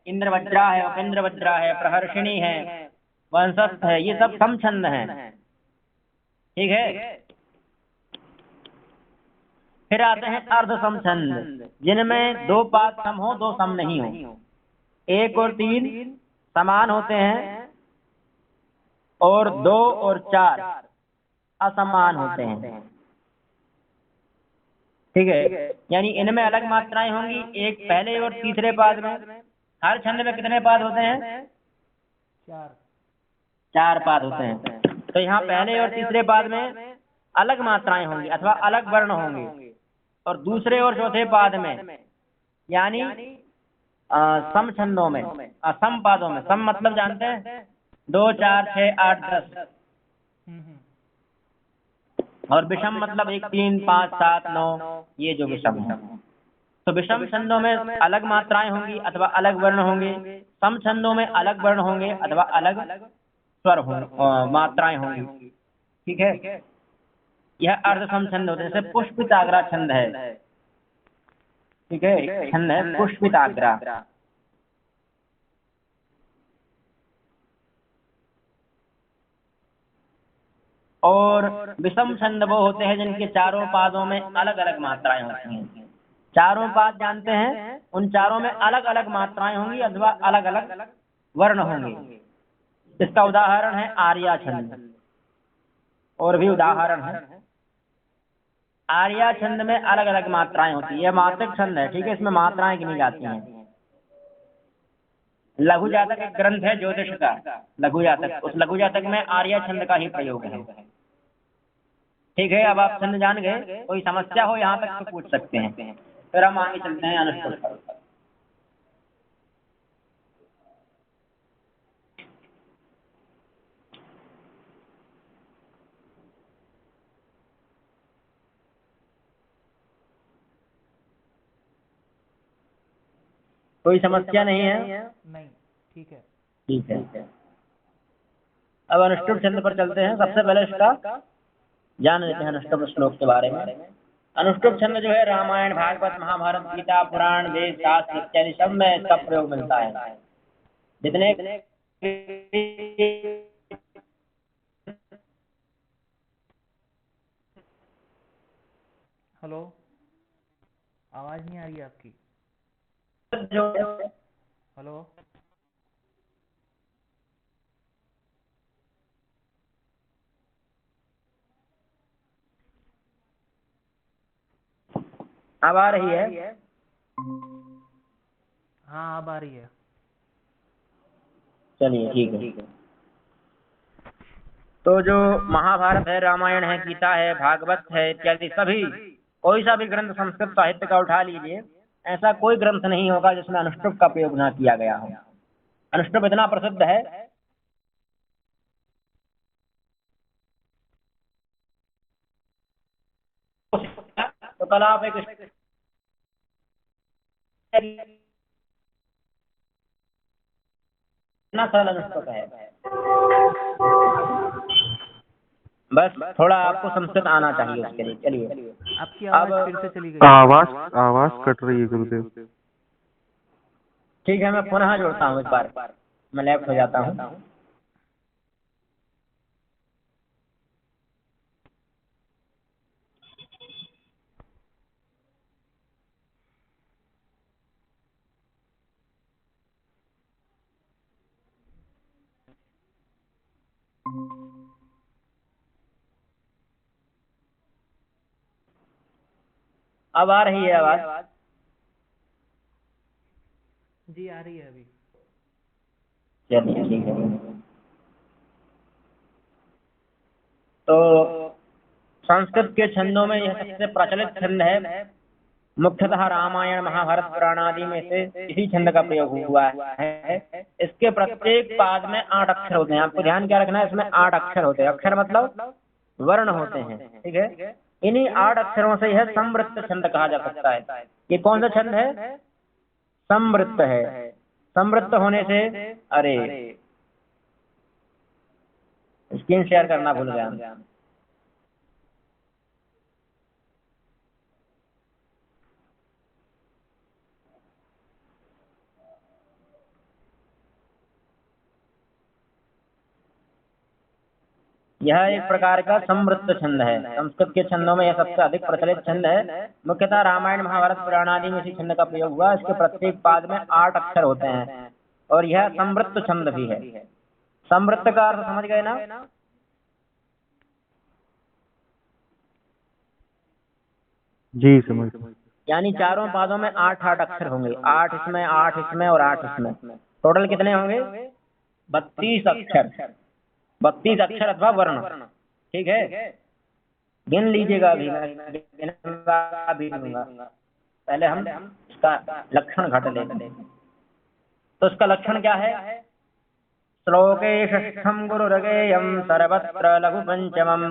इंद्रवज्रा है, उपेंद्रवज्रा है, प्रहर्षिणी है, वंशस्थ है, ये सब सम छंद हैं, ठीक है। फिर आते हैं अर्ध सम छंद, जिनमें 2 पाद सम हो, 2 सम नहीं हो। 1 और 3 समान होते हैं और 2 और 4 असमान होते हैं, ठीक है। यानी इनमें अलग मात्राएं होंगी, एक पहले और तीसरे पाद में। हर छंद में कितने पाद होते हैं? 4 पाद होते हैं। तो यहाँ पहले और तीसरे पाद में अलग मात्राएं होंगी अथवा अलग वर्ण होंगे, और दूसरे और चौथे पाद में यानी सम छंदों में, सम पादों में, सम मतलब जानते हैं 2, 4, 6, 8, 10, और विषम मतलब 1, 3, 5, 7, 9, ये जो विषम है। तो विषम छंदों में अलग मात्राएं होंगी अथवा अलग वर्ण होंगे, सम छंदों में अलग वर्ण होंगे अथवा अलग स्वर मात्राएं होंगी, ठीक है। यह अर्ध सम छंद होते हैं। जैसे पुष्पिताग्रा छंद है, ठीक है, छंद है पुष्पिताग्रा। और विषम छंद वो होते हैं जिनके चारों पादों में अलग अलग मात्राएं होती हैं। चारों पाद जानते हैं, उन चारों में अलग अलग मात्राएं होंगी अथवा अलग अलग वर्ण होंगे। इसका उदाहरण है आर्या छंद, और भी उदाहरण है। आर्या छंद में अलग अलग मात्राएं होती है। यह मात्रिक छंद है, ठीक है, इसमें मात्राएं गिनी जाती हैं। लघु जातक एक ग्रंथ है ज्योतिष का, लघु जातक, उस लघु जातक में आर्या छंद का ही प्रयोग है, ठीक है। अब आप छंद जान गए, कोई समस्या हो यहाँ तक तो पूछ सकते हैं। फिर हम आगे चलते हैं अनुष्टुप पर। कोई समस्या नहीं है? नहीं, ठीक है, ठीक है। अब अनुष्टुप छंद पर चलते हैं। सबसे पहले इसका जान लेते हैं अनुष्टुप श्लोक के बारे में। अनुष्टुप छंद जो है रामायण, भागवत, महाभारत, गीता, पुराण, वेद, शास्त्र इत्यादि सब में इसका प्रयोग मिलता है। जितने हेलो, आवाज नहीं आ रही है आपकी। जो हेलो, अब आ रही है? हाँ अब आ रही है। चलिए ठीक है। तो जो महाभारत है, रामायण है, गीता है, भागवत है इत्यादि सभी, कोई सा भी ग्रंथ संस्कृत साहित्य का उठा लीजिए, ऐसा कोई ग्रंथ नहीं होगा जिसमें अनुष्टुप का प्रयोग ना किया गया हो। अनुष्टुप इतना प्रसिद्ध है तो कल आप एक इतना सरल अनुष्टुप है। बस थोड़ा आपको संस्कृत आना चाहिए उसके लिए। चलिए, आपकी आवाज फिर से चली गई। आवाज कट रही है गुरुदेव। ठीक है, मैं पुनः जोड़ता हूँ, एक बार मैं लेफ्ट हो जाता हूँ। अब आ रही है आवाज? जी आ रही है अभी। चलिए ठीक है। तो संस्कृत के छंदों में यह सबसे प्रचलित छंद है। मुख्यतः रामायण महाभारत पुराण आदि में से इसी छंद का प्रयोग हुआ है। इसके प्रत्येक पाद में 8 अक्षर होते हैं। आपको ध्यान क्या रखना है, इसमें 8 अक्षर होते हैं। अक्षर मतलब वर्ण होते हैं, ठीक है। इन्हीं 8 अक्षरों से यह समवृत्त छंद कहा जा सकता है। ये कौन सा छंद है? समवृत्त है। समवृत्त होने से, अरे स्क्रीन शेयर करना भूल गया। यह एक प्रकार का समवृत्त छंद है। संस्कृत के छंदों में यह सबसे अधिक प्रचलित छंद है। मुख्यतः रामायण महाभारत पुराण आदि में इसी छंद का प्रयोग हुआ। इसके प्रत्येक पाद में 8 अक्षर होते हैं और यह समवृत्त छंद भी है। समवृत्त का अर्थ समझ गए ना? जी समझ। यानी चारों पादों में 8 अक्षर होंगे। 8 इसमें, 8 इसमें और 8 इसमें। टोटल कितने होंगे? 32 अक्षर। 32 अक्षर अथवा वर्ण, ठीक है। गिन लीजिएगा, अभी मैं गिनूंगा भी दूंगा। पहले हम इसका लक्षण घट लेते हैं। तो इसका लक्षण क्या है? श्लोके षष्ठम गुरुरगेयम सर्वत्र लघु पंचमम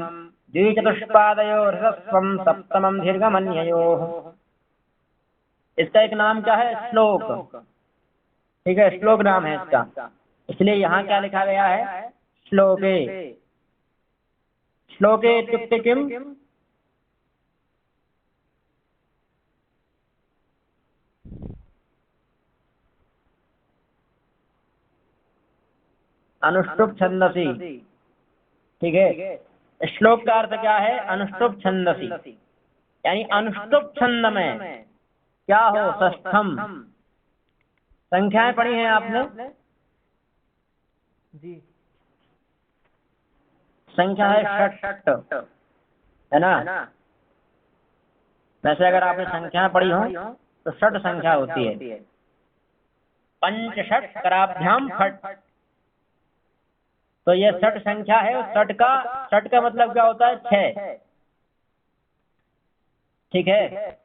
द्विचतुष्पादयो ह्रस्वम सप्तमम दीर्घमन्ययोः। इसका एक नाम क्या है? श्लोक, ठीक है। श्लोक नाम है इसका, इसलिए यहाँ क्या लिखा गया है? श्लोके। श्लोके इत्युक्ते किम? अनुष्टुप छंदसी, ठीक है। श्लोक का अर्थ क्या है? अनुष्टुप छंदसी, यानी अनुष्टुप छंद में क्या हो? षष्ठम। संख्याएं पढ़ी हैं आपने? जी। संख्या है षट, है ना? वैसे अगर आपने संख्या पढ़ी हो तो षट संख्या होती है। पंच षट कराभ्याम फट, तो ये षट संख्या है। और षट का मतलब क्या होता है? 6, ठीक है।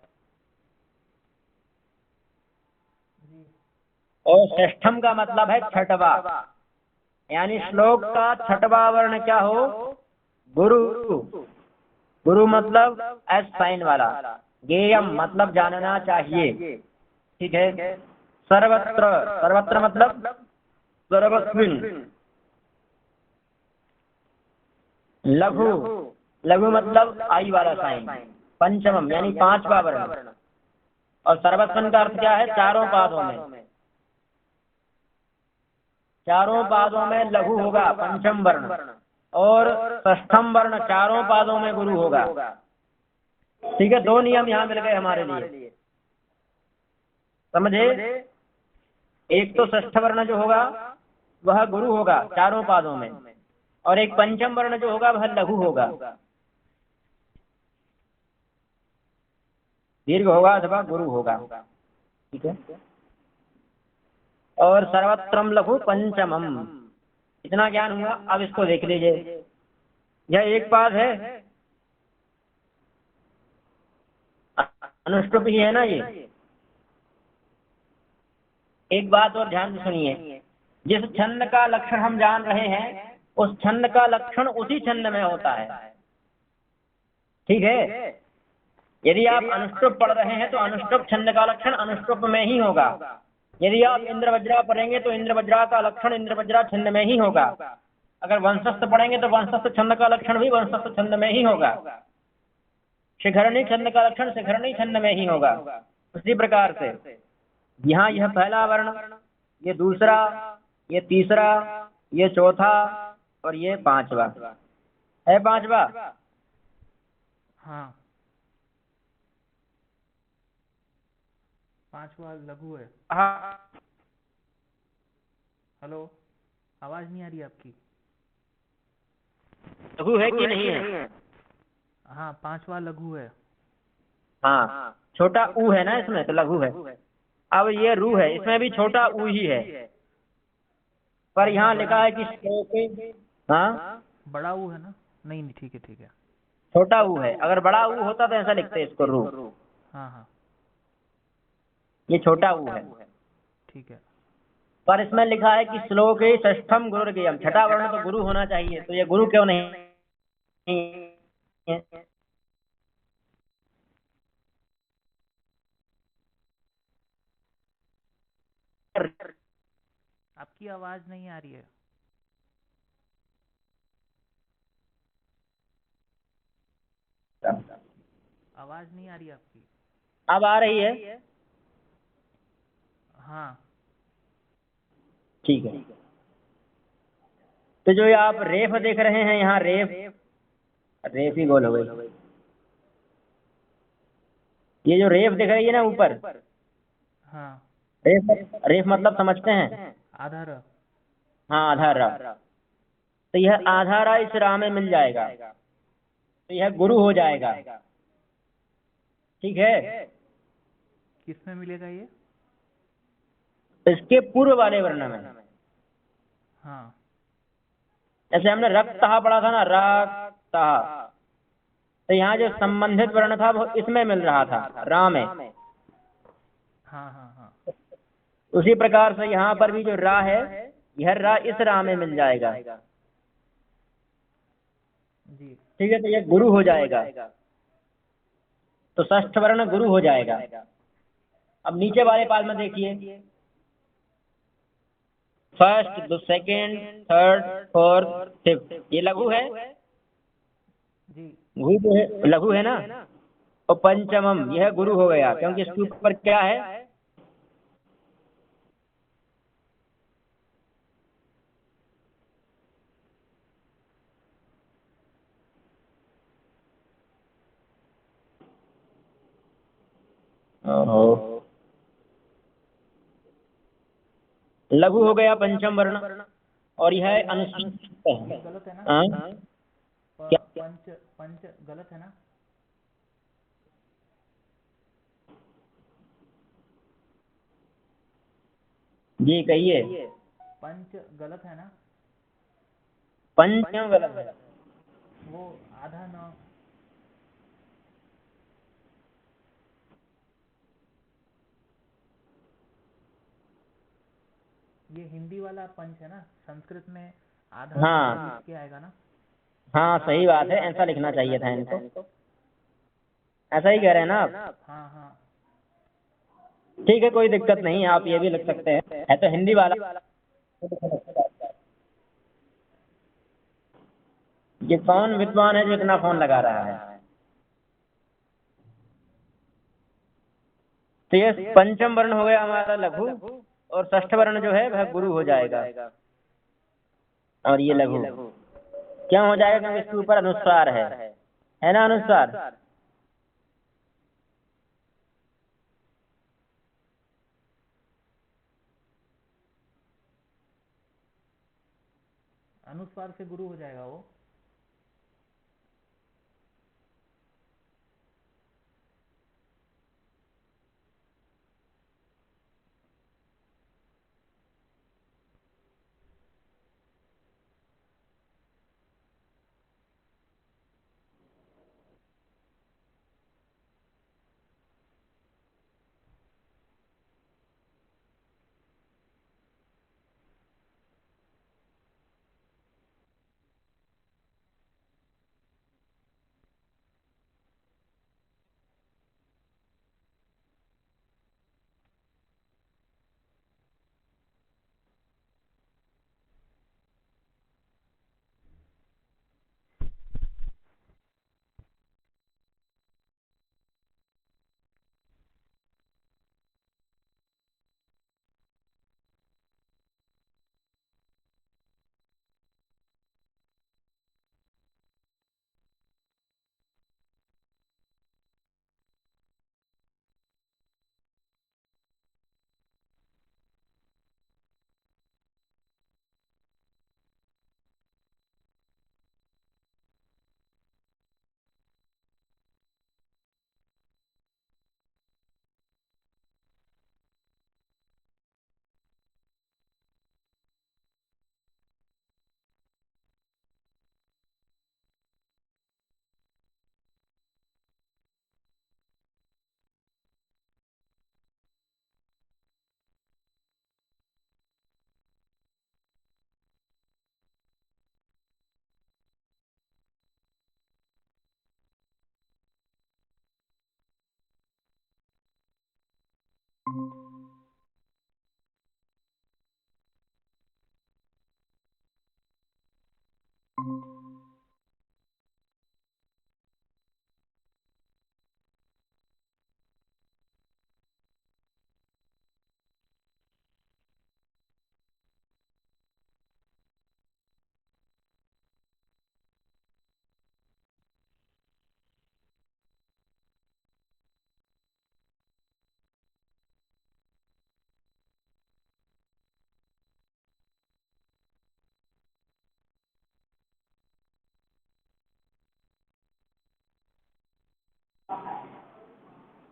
और षष्ठम का मतलब है छठवा, यानी श्लोक का छठवा वर्ण क्या हो? गुरु। गुरु मतलब एस साइन वाला। गेयम मतलब जानना चाहिए, ठीक है। सर्वत्र, सर्वत्र मतलब सर्वस्मिन। लघु, लघु मतलब आई वाला साइन। पंचमम यानी 5वां वर्ण। और सर्वस्मिन का अर्थ क्या है? चारों पादों में। चारों पादों में लघु होगा, पंचम वर्ण। और षष्ठम वर्ण चारों पादों में गुरु होगा, ठीक है। 2 नियम यहाँ मिल गए हमारे लिए, समझे? एक तो षष्ठ वर्ण जो होगा वह गुरु होगा चारों पादों में, और एक पंचम वर्ण जो होगा वह लघु होगा, दीर्घ होगा अथवा गुरु होगा, ठीक है। और सर्वत्रम लघु पंचमम, इतना ज्ञान हुआ। अब इसको देख लीजिए, यह एक पाद है, अनुष्टुप ही है ना ये। एक बात और ध्यान से सुनिए, जिस छंद का लक्षण हम जान रहे हैं उस छंद का लक्षण उसी छंद में होता है, ठीक है। यदि आप अनुष्टुप पढ़ रहे हैं तो अनुष्टुप छंद का लक्षण अनुष्टुप में ही होगा। यदि आप इंद्रवज्रा पढ़ेंगे तो इंद्रवज्रा का लक्षण इंद्रवज्रा छंद में ही होगा। अगर वंशस्थ पढ़ेंगे तो वंशस्थ छंद का लक्षण भी वंशस्थ छंद में ही होगा। शिखरणी छंद का लक्षण शिखरणी छंद में ही होगा। उसी प्रकार से यहाँ यह पहला वर्ण, ये दूसरा, ये तीसरा, ये चौथा और ये 5वां है। 5वां, हाँ 5वां लघु है। हाँ। हेलो, आवाज नहीं आ रही आपकी? लघु है कि नहीं है? हाँ 5वां लघु है। हाँ, छोटा ऊ है ना इसमें, तो लघु है। अब ये रू है, इसमें भी छोटा ऊ ही है, पर नहीं, यहाँ लिखा बड़ा है कि श्लोके। हाँ, बड़ा वो है ना। नहीं नहीं, ठीक है ठीक है। छोटा ऊ है, अगर बड़ा ऊ होता तो ऐसा लिखते इसको रू। हाँ हाँ, ये छोटा ऊ है, ठीक है। पर इसमें लिखा है कि श्लोके षष्ठम गुरुर्गेयम, छठा वर्ण तो गुरु होना चाहिए, तो ये गुरु क्यों नहीं है? आपकी आवाज नहीं आ रही है। आवाज नहीं आ रही है आपकी। अब आ रही है? हाँ। ठीक है। तो जो ये आप रेफ देख रहे हैं यहाँ, रेफ, रेफ ही गोल हो गई। ये जो रेफ दिख रही है ना ऊपर, हाँ, रेफ, रेफ मतलब समझते हैं? आधार। हाँ, आधा रा। तो यह आधा रा इस रा में मिल जाएगा, तो यह गुरु हो जाएगा। ठीक है, किस में मिलेगा ये? इसके पूर्व वाले वर्ण में। हाँ जैसे हमने रक्तः पढ़ा था ना, रक्तः, तो यहाँ जो संबंधित वर्ण था वो इसमें मिल रहा था, रा में। हाँ हाँ हाँ, उसी प्रकार से यहाँ पर भी जो रा है, यह रा इस रा में मिल जाएगा। जी। ठीक है, तो यह गुरु हो जाएगा, तो षष्ठ वर्ण गुरु हो जाएगा। अब नीचे वाले पाद में देखिए, first, second, third, fourth, fifth, ये लघु है। जी। गुरु जो है लघु है ना, और पंचमम यह गुरु हो गया, क्योंकि इसके ऊपर क्या है? ओहो, लघु हो गया पंचम वर्ण, और यह अनुसूचित ये है। गलत है ना? हाँ? क्या? पंच पंच गलत है ना? जी कहिए। पंच गलत है ना? पंच क्यों गलत है? वो आधा न। ये हिंदी वाला पंच है ना, संस्कृत में आधा न हाँ लिख के आएगा ना। हाँ, सही बात है, ऐसा लिखना चाहिए था इनको। ऐसा ही कह रहे हैं ना आप? हाँ हाँ। ठीक है, कोई दिक्कत नहीं, आप ये भी लिख सकते हैं, है तो हिंदी वाला। ये कौन विद्वान है जो इतना फोन लगा रहा है? तो ये पंचम वर्ण हो गया हमारा लघु, और षष्ठ वर्ण जो है वह गुरु हो जाएगा, और ये लघु क्यों हो जाएगा? क्योंकि इसके ऊपर अनुस्वार है ना, अनुस्वार। अनुस्वार से गुरु हो जाएगा वो।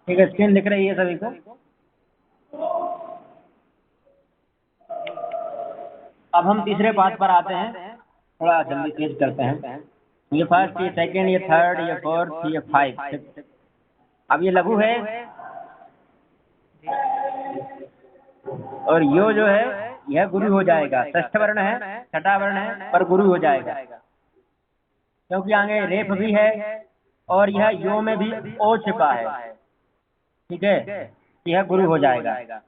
ठीक है, स्क्रीन दिख रही है सभी को? अब हम तीसरे पाद पर आते हैं, थोड़ा जल्दी तेज करते हैं। ये फर्स्ट, ये सेकंड, ये थर्ड, ये फोर्थ, ये फाइव। अब ये लघु है और यो जो है यह गुरु हो जाएगा। षष्ठ वर्ण है, छठा वर्ण है, पर गुरु हो जाएगा क्योंकि आगे रेफ भी है और यह यो में भी ओ छिपा है। ठीक है, यह गुरु हो जाएगा।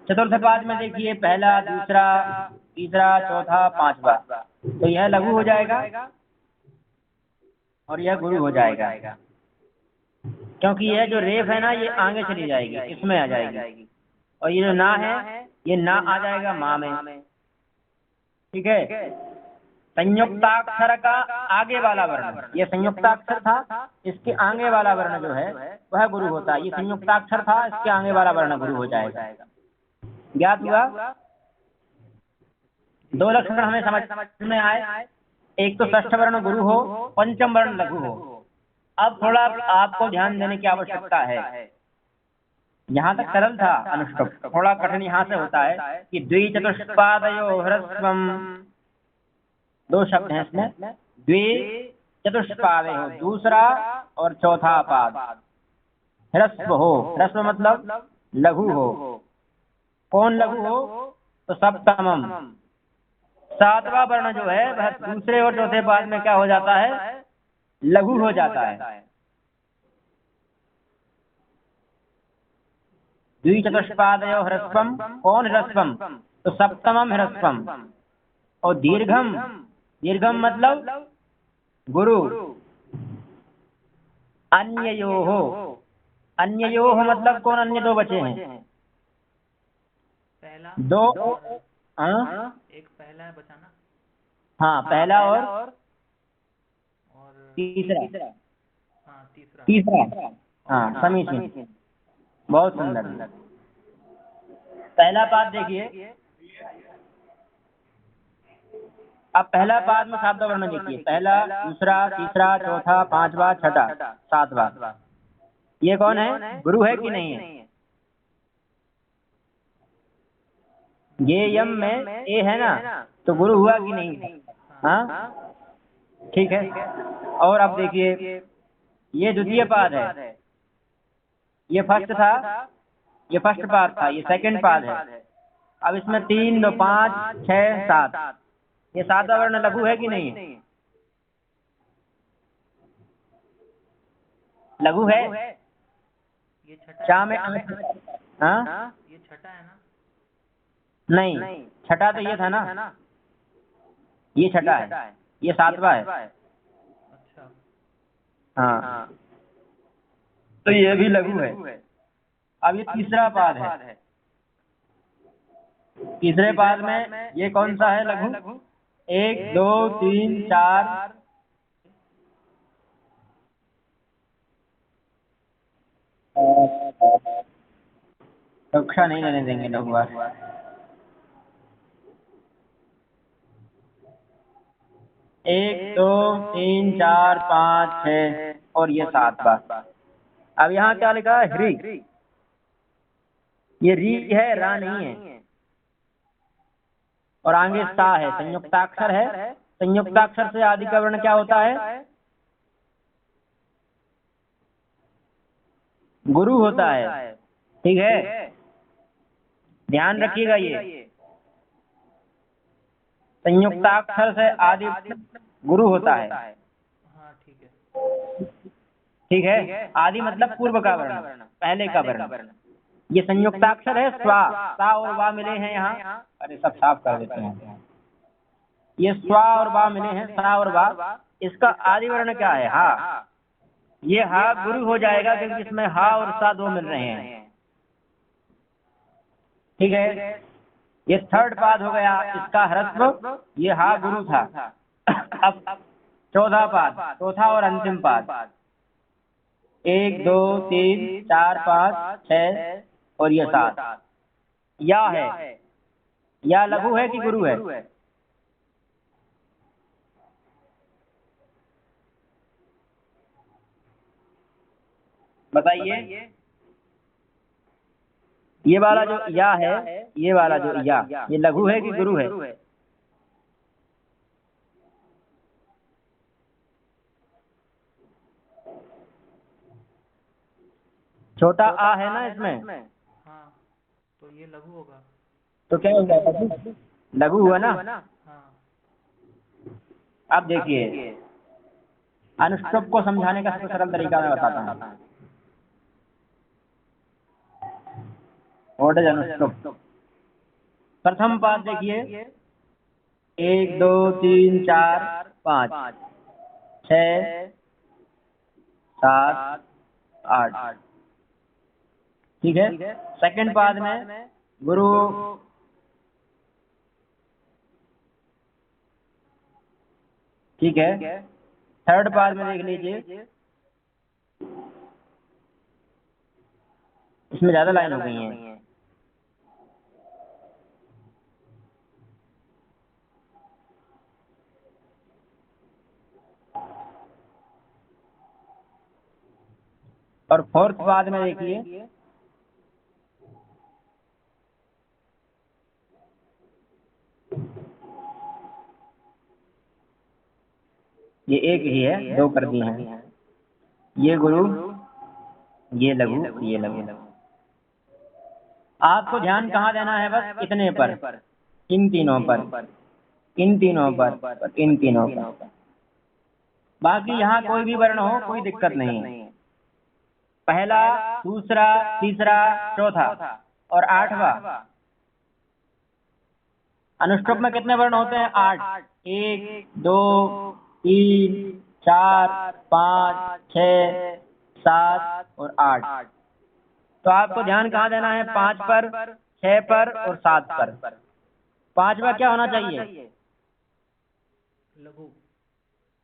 चतुर्थ पाद में देखिए, पहला, दूसरा, तीसरा, चौथा, पांचवा, तो यह लघु हो जाएगा और यह गुरु हो जाएगा क्योंकि यह जो रेफ है ना, ये आगे चली जाएगी, इसमें आ जाएगी, और ये जो ना है ये ना आ जाएगा माँ में। ठीक है, संयुक्ताक्षर का आगे वाला वर्ण, ये संयुक्ताक्षर था, इसके आगे वाला वर्ण जो है वह गुरु होता है। ये संयुक्ताक्षर था, इसके आगे वाला वर्ण गुरु हो जाएगा। ज्ञात हुआ? दो लक्षण हमें समझ में आए, एक तो षष्ठ वर्ण गुरु हो, पंचम वर्ण लघु हो। अब थोड़ा आपको ध्यान देने की आवश्यकता है। यहाँ तक सरल था अनुष्टुप, थोड़ा कठिन यहाँ से होता है कि द्विचतुष्पादयो ह्रस्वम, दो शब्द हैं इसमें, द्विचतुष्पादयो दूसरा और चौथा पाद, ह्रस्व हो, ह्रस्व मतलब लघु हो। कौन लघु हो? तो सप्तमम, सातवां वर्ण जो है वह दूसरे और चौथे पाद में क्या हो जाता है? लघु हो जाता है। द्विचतुष्पादयो ह्रस्वम, कौन ह्रस्वम? तो सप्तमम ह्रस्वम। और दीर्घम, दीर्घम मतलब गुरु। अन्ययोः, अन्ययोः मतलब कौन अन्य दो बचे हैं? पहला दो, एक पहला है बचाना। हाँ, पहला और तीसरा, हाँ तीसरा, हाँ, समीचीन, बहुत सुंदर। पहला पाद देखिए, अब पहला पाद में सातवां वर्ण देखिए, पहला, दूसरा, तीसरा, चौथा, पांचवा, छठा, सातवां, ये कौन है? गुरु है कि नहीं है? ये यम में ए है ना, तो गुरु हुआ कि नहीं? हाँ, ठीक है। और अब देखिए, ये द्वितीय पाद है, ये फर्स्ट था, ये फर्स्ट पाद था, ये सेकंड पाद है। अब इसमें 3, 2, 5, 6, 7, ये सातवां वर्ण लघु है कि नहीं है? लघु है। ये छठा चा में हाँ, ये छठा है ना? नहीं, छठा तो ये था ना, ये छठा है, ये सातवां है। अच्छा, हाँ, तो ये भी लघु है। अब ये तीसरा पाद है, तीसरे पाद में ये कौन सा है लघु? 1, 2, 3, 4, कक्षा नहीं लेने देंगे लघु। 1, 2, 3, 4, 5, 6 और ये 7वां। अब यहाँ क्या लिखा है? ह्री, ये री है, रा नहीं है। और आगे सा है, संयुक्ताक्षर है। संयुक्ताक्षर से आदि का वर्ण क्या होता है? गुरु होता है। ठीक है, ध्यान रखिएगा, ये संयुक्ताक्षर से आदि गुरु होता है। हाँ ठीक है, ठीक है, आदि मतलब पूर्व का वर्ण, पहले का वर्ण। ये संयुक्ताक्षर है, स्वा, सा और वा मिले हैं यहाँ। अरे सब साफ कर देते हैं। ये स्वा और वा मिले हैं, सा और वा। इसका आदि वर्ण क्या है? हा। ये हा गुरु हो जाएगा क्योंकि इसमें हा और सा दो मिल रहे हैं। ठीक है, ये थर्ड पाद हो गया, इसका ह्रस्व, ये हा गुरु था। अब चौथा पाद, चौथा और अंतिम पाद, 1, 2, 3, 4, 5, 6 और ये 7, या है। या लघु है कि गुरु है? बताइए, ये वाला जो या है, ये वाला जो या, ये लघु है कि गुरु है? छोटा आ है ना इसमें, हाँ, तो ये लघु होगा। तो क्या हो जाएगा? लघु हुआ ना। हाँ, अब देखिए, अनुष्टुप को समझाने का सबसे सरल तरीका मैं बताता हूँ। व्हाट इज अनुष्टुप? प्रथम पाद देखिए, 1 2 3 4 5 6 7 8, ठीक है। सेकंड पाद में गुरु, ठीक है। थर्ड पाद में देख लीजिए, इसमें ज्यादा लाइन हो गई हैं। और फोर्थ पाद में देखिए, ये एक ही है, दो कर दिए हैं। ये गुरु, ये लघु, ये लघु। आपको ध्यान कहाँ देना है? बस इतने पर, इन तीनों पर, इन तीनों पर, इन तीनों पर। बाकी यहाँ कोई भी वर्ण हो, कोई दिक्कत नहीं है। पहला, दूसरा, तीसरा, चौथा और आठवां। अनुष्टुप में कितने वर्ण होते हैं? 8। 1 2 3 4 5 6 7 और 8। तो आपको ध्यान कहाँ देना है? 5 पर, 6 पर और 7 पर। पांचवा क्या होना चाहिए? लघु।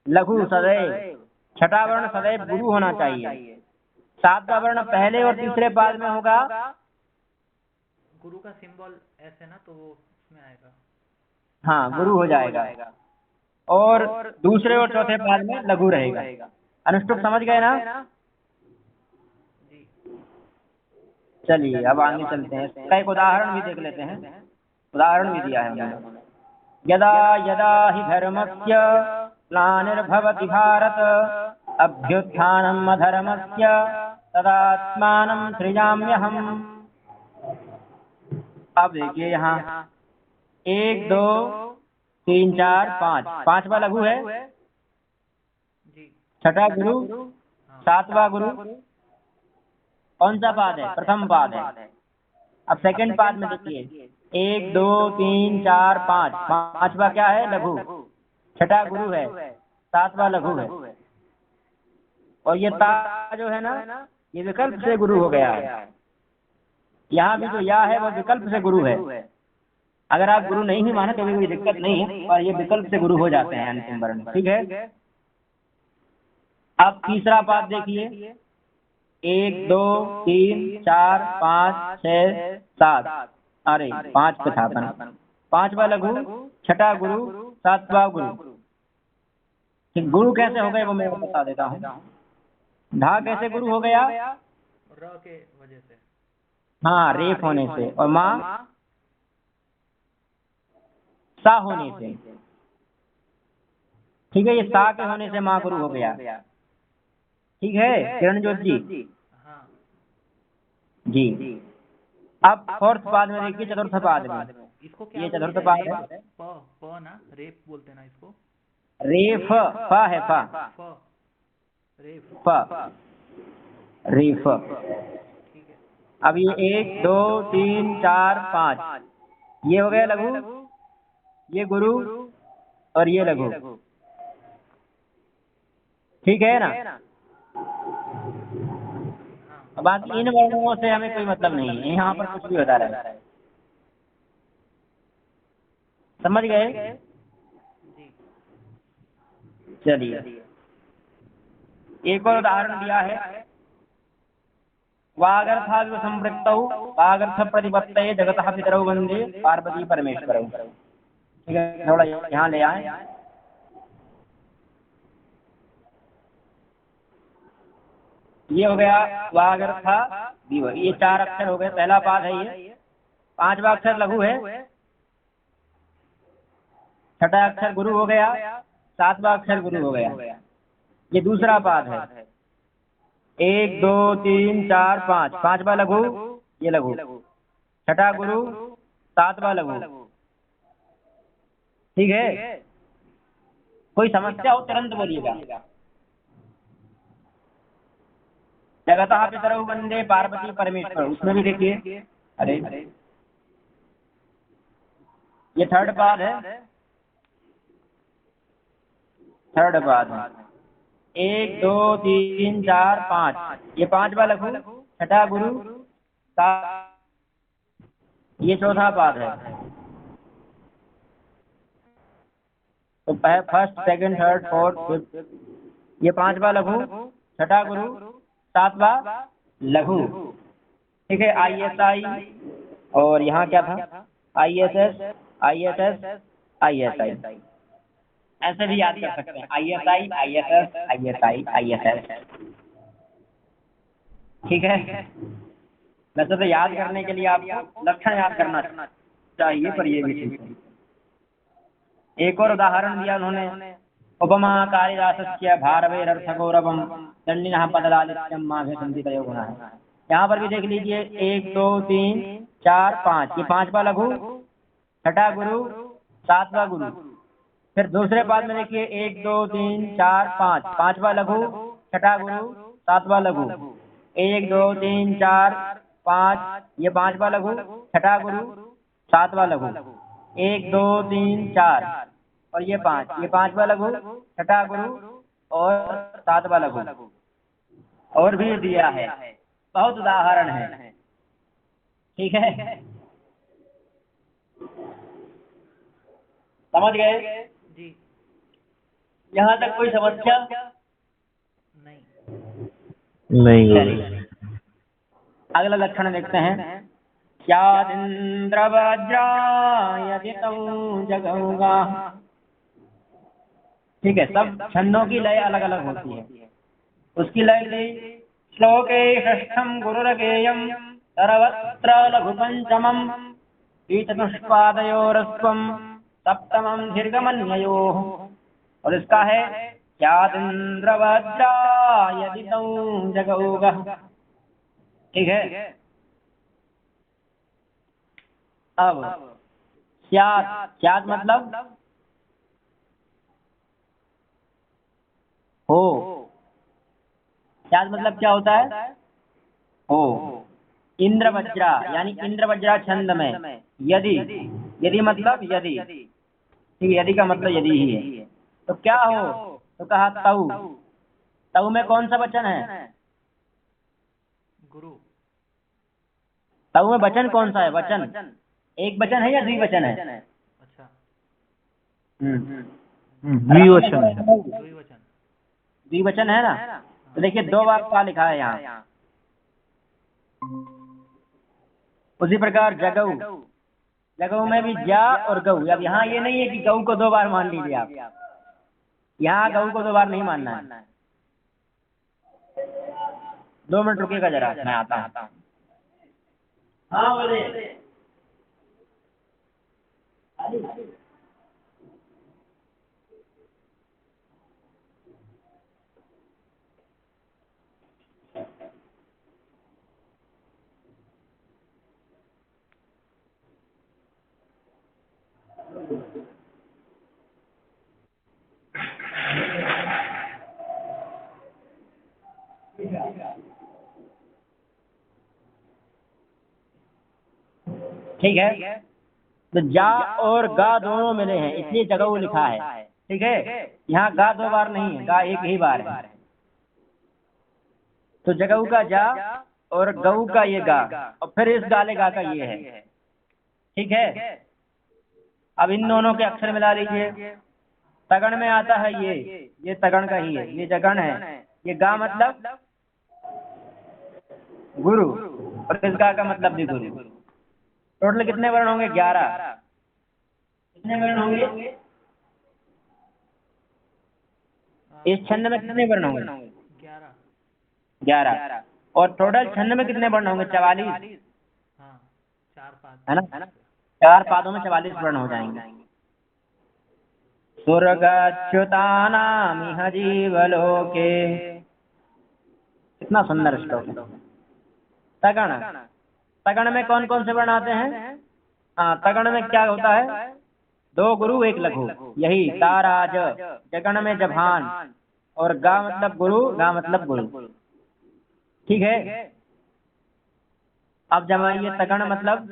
लघु सदैव। छठा वर्ण सदैव गुरु होना चाहिए। सातवां वर्ण पहले और तीसरे पाद में होगा। गुरु का सिंबल ऐसे ना, तो वो उसमें आएगा। हाँ, गुरु हो जाएगा। और दूसरे और चौथे पाद में लघु रहेगा। अनुष्टुप समझ गए ना? जी। चलिए अब आगे चलते हैं। इसका एक उदाहरण भी देख लेते हैं। उदाहरण भी दिया है उन्होंने। यदा यदा हि धर्मस्य ग्लानिर्भवति भारत अभ्युत्थानम् अधर्मस्य तदात्मानं सृजाम्यहम्। अब देखिए यहाँ 1 2 3 4 5, पांचवा लघु है, जी। छठा गुरु, सातवां गुरु। कौन सा पाद है? प्रथम पाद है। अब सेकंड पाद में देखिए 1 2 3 4 5, पांचवा क्या है? लघु। छठा गुरु है, सातवां लघु है। और ये ता जो है ना, ये विकल्प से गुरु हो गया है। यहाँ भी जो या है वो विकल्प से गुरु है। अगर आप गुरु नहीं भी माने तो भी कोई दिक्कत नहीं है, पर ये विकल्प से गुरु हो जाते हैं अंतिम वर्ण, ठीक है। अब तीसरा पाद देखिए 1 2 3 4 5 6 7, अरे 5 पे था अपन। पांचवा लघु, छठा गुरु, सातवां गुरु। ठीक, गुरु कैसे हो गए वो मैं बता देता हूँ। धा कैसे गुरु हो गया? र के वजह से। हाँ, रेफ होने से। और माँ सा होने से, ठीक है। ये सा के होने से माँ गुरु हो गया, ठीक है किरण जोत जी? हाँ जी। अब फोर्थ पाद में देखिए, चतुर्थ पाद में। इसको क्या ये बोलते चतुर्थ हैं? पाद है। प ना, रेप बोलते हैं ना इसको। रेफ, फ है, फ, फ, रेफ। फ, रेफ। ठीक है। अब ये 1 2 3 4 5, ये हो गया लघु, ये गुरु और ये लघु, ठीक है ना। अब बाकी इन वर्णों से हमें कोई मतलब नहीं है, यहाँ पर कुछ भी होता रहा है। समझ गए? जी। चलिए एक और उदाहरण दिया है। वागर्थाविव संवृत्तौ वागर्थ प्रतिपत्तये जगतः पितरौ वंदे पार्वती परमेश्वरौ। ठीक है, थोड़ा यहाँ ले आए। ये हो गया वागर्था दीव, ये 4 अक्षर हो गए, पहला पाद है ये। 5वां अक्षर लघु है, 6ठा अक्षर गुरु हो गया, 7वां अक्षर गुरु हो गया। ये दूसरा पाद है। 1 2 3 4 5, 5वां लघु, ये लघु, 6ठा गुरु, 7वां लघु। ठीक है, कोई समस्या हो तुरंत बोलिएगा। जगतः पितरौ वंदे पार्वती परमेश्वर, उसमें भी देखिए। अरे ये थर्ड पाद है, थर्ड पाद है। 1 2 3 4 5, ये 5वां लघु, 6ठा गुरु, 7, ये चौथा पाद है। तो first second third fourth fifth, ये 5वां लघु, 6ठा गुरु, 7वां लघु। ठीक है, ISI, और यहाँ क्या था, ISS ISS ISI, ऐसे भी याद कर सकते हैं, ISI ISS ISI ISS। ठीक है, वैसे तो याद करने के लिए आपको लक्षण याद करना चाहिए, पर ये भी ठीक है। एक और उदाहरण दिया उन्होंने, उपमा कालिदासस्य भारवेरर्थगौरवम दंडिनः पदलालित्यम माघे संधितयो गुणः। यहाँ पर भी देख लीजिए, 1 2 3 4 5, ये 5वां लघु, 6ठा गुरु, 7वां गुरु। फिर दूसरे पाद में देखिए, 1 2 3 4 5, 5वां लघु, 6ठा गुरु, 7वां लघु। 1 2 3 4 5, ये 5वां लघु, 6ठा गुरु, 7वां लघु। 1 2 3 4, और ये 5, ये 5वां लघु, 6ठा गुरु और 7वां लघु। और भी दिया है, बहुत उदाहरण है। ठीक है, समझ गए जी। यहाँ तक? कोई समस्या? नहीं गुरुजी। अगला लक्षण देखते हैं। स्यादिन्द्र वज्रायदितं जगौगा। ठीक है, सब छंदों की लय अलग अलग होती है। उसकी लय ली, श्लोके षष्ठम गुरुरगेयम सर्वत्र लघु पंचमम चतुष्पादयोरस्वम सप्तमम दीर्घमन्ययोः। और इसका है स्यादिन्द्र वज्रायदितं जगौगा। ठीक है, अब स्यात् मतलब हो। स्यात् मतलब क्या होता है? हो। इंद्र वज्रा यानी इंद्र वज्रा छंद में यदि, यदि मतलब यदि, ठीक है, यदि का मतलब यदि ही है। तो क्या हो? तो कहा तऊ। तऊ में कौन सा वचन है? गुरु। तऊ में वचन कौन सा है? वचन एक वचन है या द्विवचन है? अच्छा, द्विवचन है। द्विवचन। द्विवचन है ना? तो देखिए 2 बार क्या लिखा है यहाँ। उसी प्रकार जगऊ, जगऊ में भी जा और गऊ। अब यहाँ ये नहीं है कि गऊ को 2 बार मान लीजिए आप, यहाँ गऊ को 2 बार नहीं मानना है। 2 मिनट रुकिएगा जरा, मैं आता हूँ। हाँ बोले। ठीक है, तो जा और गा दोनों मिले हैं, इसलिए जगऊ लिखा है। ठीक है, यहाँ गा 2 बार नहीं है, गा एक ही बार है। तो जगऊ का जा और गऊ का ये गा, और फिर इस गाले गा का ये है। ठीक है, अब इन दोनों के अक्षर मिला लीजिए। तगण में आता है ये तगण का ही है, ये जगण है। ये गा मतलब गुरु, और इस गा का मतलब भी गुरु। टोटल कितने वर्ण होंगे? 11। कितने वर्ण होंगे इस छंद में? कितने वर्ण होंगे? 11। 11। और टोटल छंद में कितने वर्ण होंगे? 44, हाँ 4 पाद है ना? 4 पादों में 44 वर्ण हो जाएंगे। स्वर्गच्युतानामिह जीवलोके, कितना सुंदर श्लोक है। तगण, तगण में कौन कौन से वर्ण आते हैं? हाँ, तगण में क्या होता है? 2 गुरु 1 लघु, यही ताराज। जगण में जभान, और गा मतलब गुरु, गा मतलब गुरु। ठीक है। अब जमाइए, तगण मतलब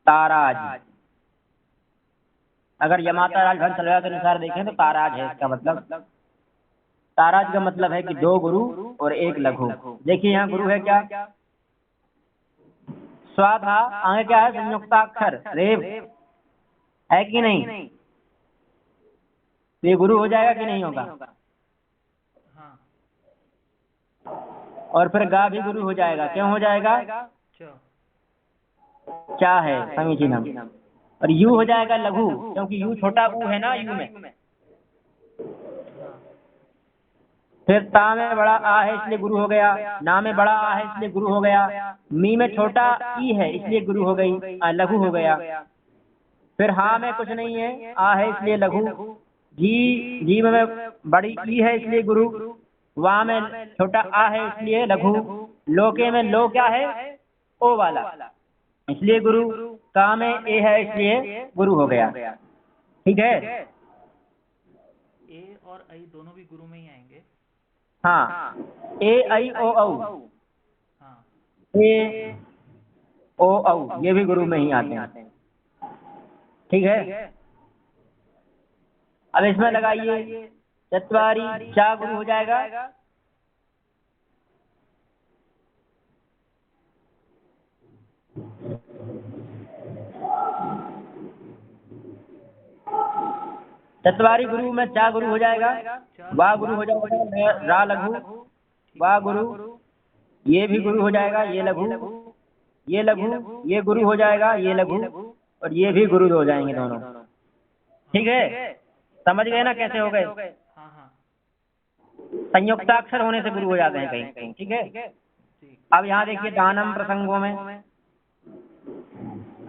ताराज। अगर यमाता राजभर सलवा के अनुसार देखें तो ताराज है इसका मतलब। ताराज का मतलब है कि 2 गुरु और 1 लघु। देखिए यहाँ गुरु है क्या? स्वाधा, आगे क्या है? संयुक्ताक्षर रेव, है कि नहीं? तो ये गुरु हो जाएगा कि नहीं होगा? हाँ और फिर गा भी गुरु हो जाएगा। क्यों हो जाएगा? च क्या है? समीचीनम। और यू हो जाएगा लघु, क्योंकि यू छोटा ऊ है ना यू में। हाँ फिर ता में बड़ा आ है इसलिए गुरु हो गया, ना में बड़ा आ है इसलिए गुरु हो गया, मी में छोटा ई है इसलिए गुरु हो गई, लघु हो गया। फिर हा में कुछ नहीं है, आ है इसलिए लघु। जी में बड़ी ई है इसलिए गुरु। वा में छोटा आ है इसलिए लघु। लोके में लो क्या है? ओ वाला, इसलिए गुरु। का में ए है इसलिए गुरु हो गया। ठीक है। ए और आई दोनों भी गुरु में ही आएंगे। हाँ, ए आई ओ औ, हाँ ए ओ औ ये भी गुरु में ही आते हैं। ठीक है। अब इसमें लगाइए चत्वारी, चा गुरु हो जाएगा। चत्वारी गुरु में चा गुरु हो जाएगा, वा गुरु हो जाएगा, रा लघु, वा गुरु, ये भी गुरु हो जाएगा, ये लघु, ये लघु, ये गुरु हो जाएगा, ये लघु, और ये भी गुरु हो जाएंगे दोनों। ठीक है। समझ गए ना कैसे हो गए? हाँ हाँ संयुक्ताक्षर होने से गुरु हो जाते हैं कहीं कहीं। ठीक है। ठीक। अब यहाँ देखिए दानम प्रसंगों में,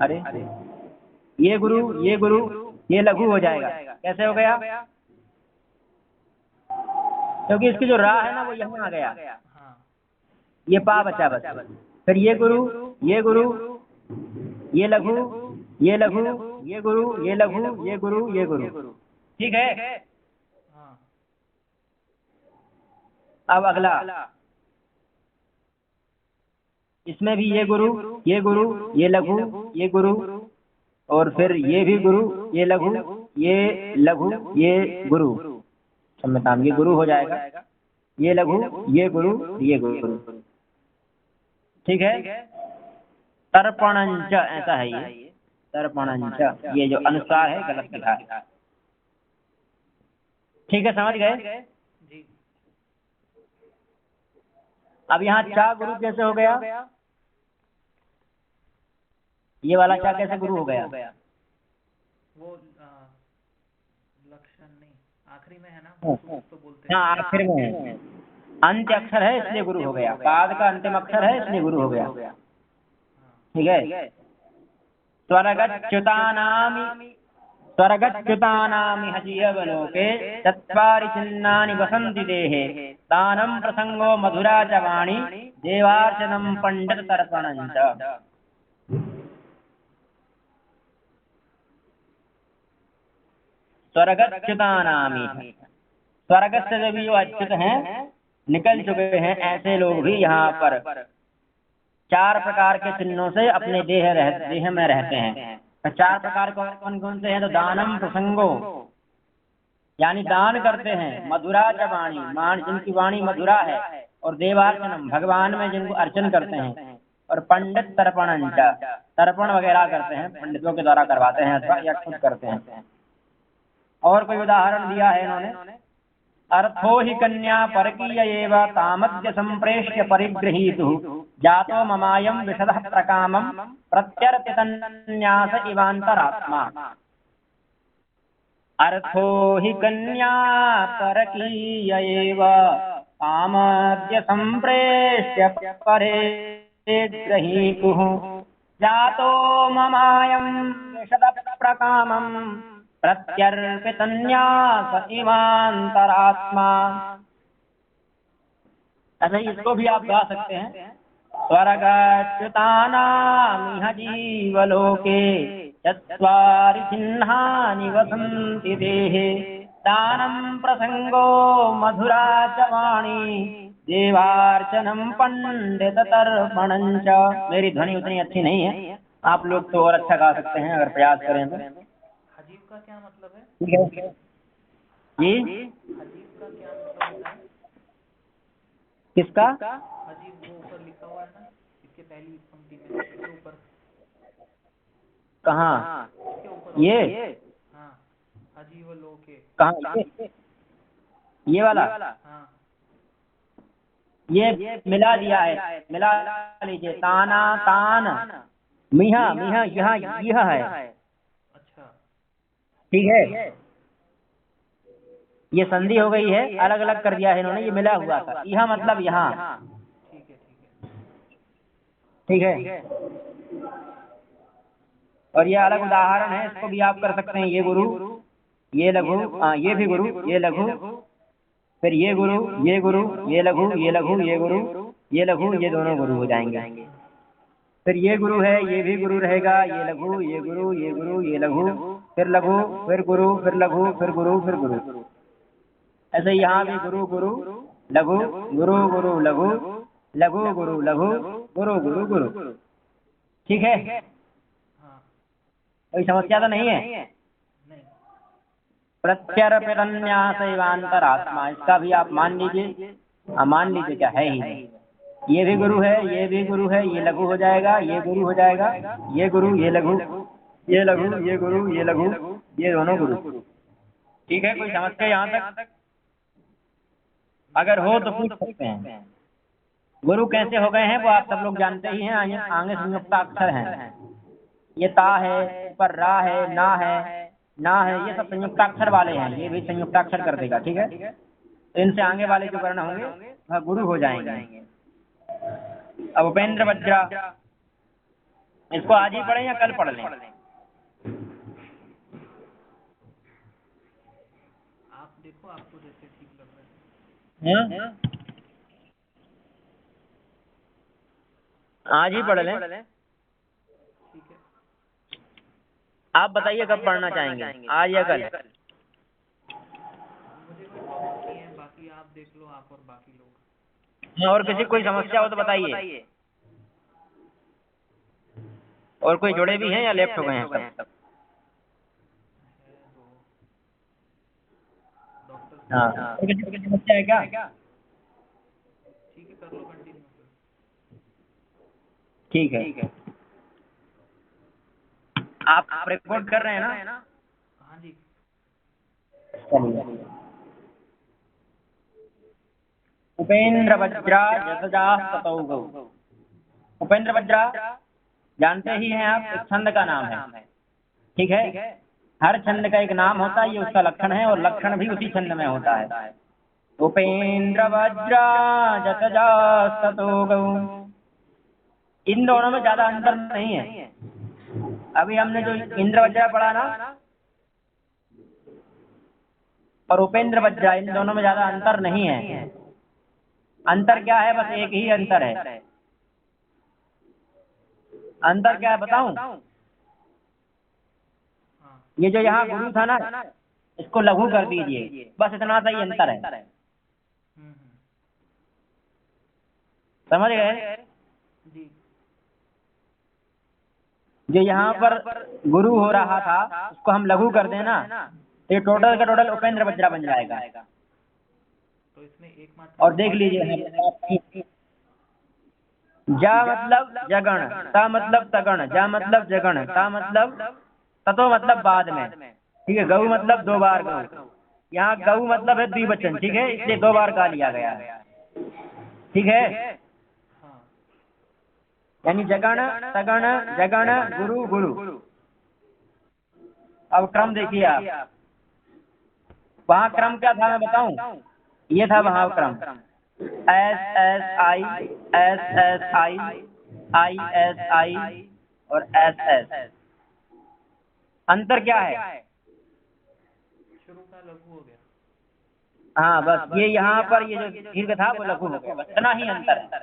अरे ये गुरु, ये गुरु, ये लघु हो जाएगा। कैसे हो गया? क्योंकि इसकी जो रा है ना वो यहाँ आ गया, हाँ ये पा बचा बस। फिर ये गुरु, ये गुरु, ये लघु, ये लघु, ये गुरु, ये लघु, ये गुरु, ये गुरु। ठीक है। हाँ अब अगला, इसमें भी ये गुरु, ये गुरु, ये लघु, ये गुरु, और फिर ये भी गुरु, ये लघु, ये लघु, ये गुरु। सम्यताम, ये गुरु हो जाएगा, ये लघु, ये गुरु, ये गुरु। ठीक है। तर्पणंच, ऐसा है ये तर्पणंच, ये जो अनुस्वार है गलत लिखा है। ठीक है, समझ गए? जी। अब यहाँ चा गुरु कैसे हो गया? ये वाला चा कैसे गुरु हो गया? वो लक्षण नहीं, आखिरी में है ना, तो बोलते हाँ, आखिर में है, अंत्य अक्षर है इसलिए गुरु हो गया। पाद का अंतिम अक्षर है इसलिए गुरु हो गया। ठीक है। स्वर्गच्युतानामि, स्वर्गच्युतानामि हजीवलोके चत्वारि चिन्नानि वसन्ति देहे, दानं प्रसंगो मधुरा च वाणी, देवार्चनं पंडित तर्पणं च। स्वर्गच्युतानामि, स्वर्ग से जब जो अच्युत हैं, निकल चुके हैं, ऐसे लोग भी यहाँ पर 4 प्रकार के चिन्हों से अपने देह में रहते हैं। 4 प्रकार कौन कौन से हैं? तो दानम प्रसंगो, यानी दान करते हैं, मधुरा च वाणी, जिनकी वाणी मधुरा है, और देवार्चनम, भगवान में जिनको अर्चन करते हैं, और पंडित तर्पणं च, तर्पण वगैरह करते हैं, पंडितों के द्वारा करवाते हैं अथवा या खुद करते हैं। और कोई उदाहरण दिया है इन्होंने, अर्थो हि कन्या परकीय एव तामद्य संप्रेष्य परिगृहीतुः, जातो ममायं विशदः प्रकामं प्रत्यर्पितन्यास इवान्तरात्मा। अर्थो हि कन्या परकीय एव, कामद्य सम्प्रेष्य परे ग्रहीतुः जातो ममायं विशदप्रकामं प्रत्यर्पितन्यास इमान्तरात्मा। ऐसे ही इसको भी आप गा सकते हैं। स्वर्गच्युतानामिह जीवलोके चत्वारि चिह्नानि वसन्ति देहे दानं प्रसंगो मधुरा च वाणी देवार्चनं पंडिततर्पणं च। मेरी ध्वनि उतनी अच्छी नहीं है, आप लोग तो और अच्छा गा सकते हैं अगर प्रयास करें तो। हजीब का क्या मतलब है? ठीक है जी, हजीब का क्या मतलब होता है? किसका? हजीब वो ऊपर लिखा हुआ है ना, इसके पहली पंक्ति में, इसके ऊपर, कहाँ? इसके ऊपर ये हाँ, हजीब लोके। कहाँ? ये वाला? हाँ ये मिला दिया है, मिला लीजिए। ताना तान मिहा मिहा यहाँ यह है। अच्छा, ठीक है, ये संधि हो गई है, अलग अलग कर दिया है इन्होंने, ये मिला हुआ था। यह मतलब यहाँ। ठीक है ठीक है, और ये अलग उदाहरण है, इसको भी आप कर सकते हैं। ये गुरु, ये लघु, ये भी गुरु, ये लघु, फिर ये गुरु, ये गुरु, ये लघु, ये लघु, ये गुरु, ये लघु, ये दोनों गुरु हो जाएंगे। फिर ये गुरु है, ये भी गुरु रहेगा, ये लघु, ये गुरु, ये गुरु, ये लघु, फिर लघु, फिर गुरु, फिर लघु, फिर गुरु, फिर गुरु। ऐसे यहाँ भी गुरु गुरु लघु, गुरु गुरु लघु, लघु गुरु लघु, गुरु गुरु गुरु। ठीक है, कोई समस्या तो नहीं है? नहीं। प्रत्यर्पितन्यासैवान्तरात्मा, इसका भी आप मान लीजिए। मान लीजिए क्या है ही, ये भी गुरु है, ये भी गुरु है, ये लघु हो जाएगा, ये गुरु हो जाएगा, ये गुरु, ये लघु, ये लघु, ये गुरु, ये लघु, ये दोनों गुरु। ठीक है, कोई समस्या यहाँ तक? अगर हो तो पूछ सकते हैं। गुरु कैसे हो गए हैं वो आप सब लोग जानते ही हैं, आगे संयुक्त अक्षर हैं। ये ता है, ऊपर रा है, ना है, ना है, ये सब संयुक्त अक्षर वाले हैं, ये भी संयुक्त अक्षर कर देगा। ठीक है, तो इनसे आगे वाले जो वर्ण होंगे वह गुरु हो जाएंगे। अब उपेंद्र वज्रा, इसको आज ही पढ़ें या कल पढ़ लें? आप देखो, आपको जैसे ठीक लग रहा है। आज ही पढ़ लें। ठीक है, आप बताइए कब पढ़ना चाहेंगे, आज या कल? मुझे कोई प्रॉब्लम नहीं है, बाकी आप देख लो, आप और बाकी लोग। और किसी कोई समस्या हो तो बताइए। और कोई जुड़े भी हैं या लेफ्ट हो गए हैं सब? डॉक्टर, हाँ, किसी कोई समस्या है क्या? ठीक है, कर लो कंटिन्यू। ठीक है, आप रिकॉर्ड कर रहे हैं ना? हाँ जी। चलिए। उपेंद्र वज्रा जसजा ततौ गौ। उपेंद्र वज्रा जानते ही हैं आप, एक छंद का नाम है। ठीक है, हर छंद का एक नाम होता है, ये उसका लक्षण है, और लक्षण भी उसी छंद में होता है। उपेंद्र वज्रा जसजा ततौ गौ, इन दोनों में ज्यादा अंतर नहीं है। अभी हमने जो इंद्र वज्रा पढ़ा ना और उपेंद्र वज्रा, इन दोनों में ज्यादा अंतर नहीं है। अंतर क्या है? बस एक ही अंतर है। अंतर क्या है बताऊं? ये जो यहाँ गुरु था ना, इसको लघु कर दीजिए, बस इतना सा ही अंतर है। समझ गए जी। जो यहाँ पर गुरु हो रहा था उसको हम लघु कर देना, तो ये टोटल का टोटल उपेंद्र वज्रा बन जाएगा। तो इसमें एकमात्र और देख लीजिए, जा मतलब जगण, ता मतलब तगण, जा मतलब जगण, ता मतलब ततो मतलब बाद में। ठीक है, गौ मतलब दो बार गौ, यहाँ गौ मतलब है द्विवचन। ठीक है, इसलिए दो बार गा लिया गया है। ठीक है, यानी जगण तगण जगण गुरु गुरु। अब क्रम देखिए आप, वहाँ क्रम क्या था मैं बताऊं? ये था वहाँ क्रम, SSI, SSI, ISI और SS। अंतर क्या है? शुरू का लघु हो गया। हाँ बस ये यहाँ पर ये जो दीर्घ था वो लघु हो गया, बस इतना ही अंतर है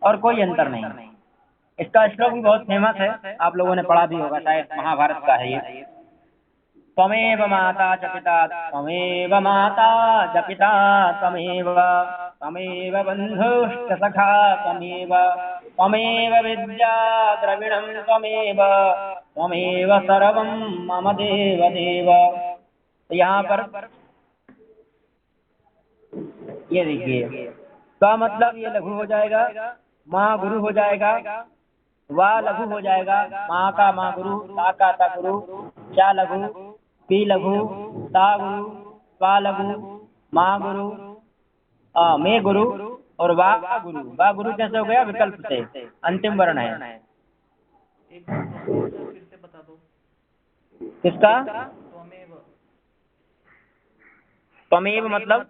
और कोई अंतर नहीं। इसका श्लोक भी बहुत फेमस है, आप लोगों ने पढ़ा भी होगा, शायद महाभारत का है ये। त्वमेव माता च पिता त्वमेव माता च पिता त्वमेव त्वमेव बन्धुश्च सखा त्वमेव त्वमेव विद्या द्रविणं त्वमेव त्वमेव सर्वं मम देव देव। तो यहाँ पर ये देखिए, का मतलब ये लघु हो जाएगा, माँ गुरु हो जाएगा, वा लघु हो जाएगा, माँ का माँ गुरु, ता का गुरु, चा लघु, पी लघु, ता गुरु, पा लघु, माँ गुरु, में गुरु और वा गुरु। वा गुरु कैसे हो गया? विकल्प से, अंतिम वर्ण है। एक बार त्वमेव का फिर से बता दो। किसका? त्वमेव। त्वमेव मतलब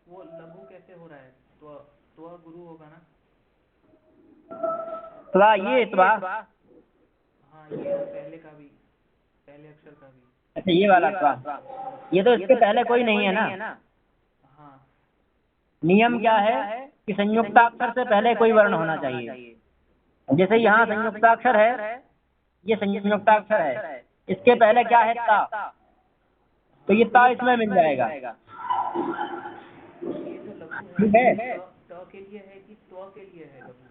वो लघु कैसे हो रहा है? त्व गुरु होगा ना? त्वा, ये त्वा। हाँ, ये पहले का भी, पहले अक्षर का भी। अच्छा ये वाला त्वा, ये तो इसके पहले कोई नहीं है ना। हाँ। नियम क्या है कि संयुक्ताक्षर से पहले कोई वर्ण होना चाहिए। जैसे यहाँ संयुक्ताक्षर है, ये संयुक्ताक्षर है, इसके पहले क्या है? ता, तो ये ता इसमें मिल जाएगा। ये जो लघु ठीक है, है, त के लिए है कि त्व के लिए है लघु?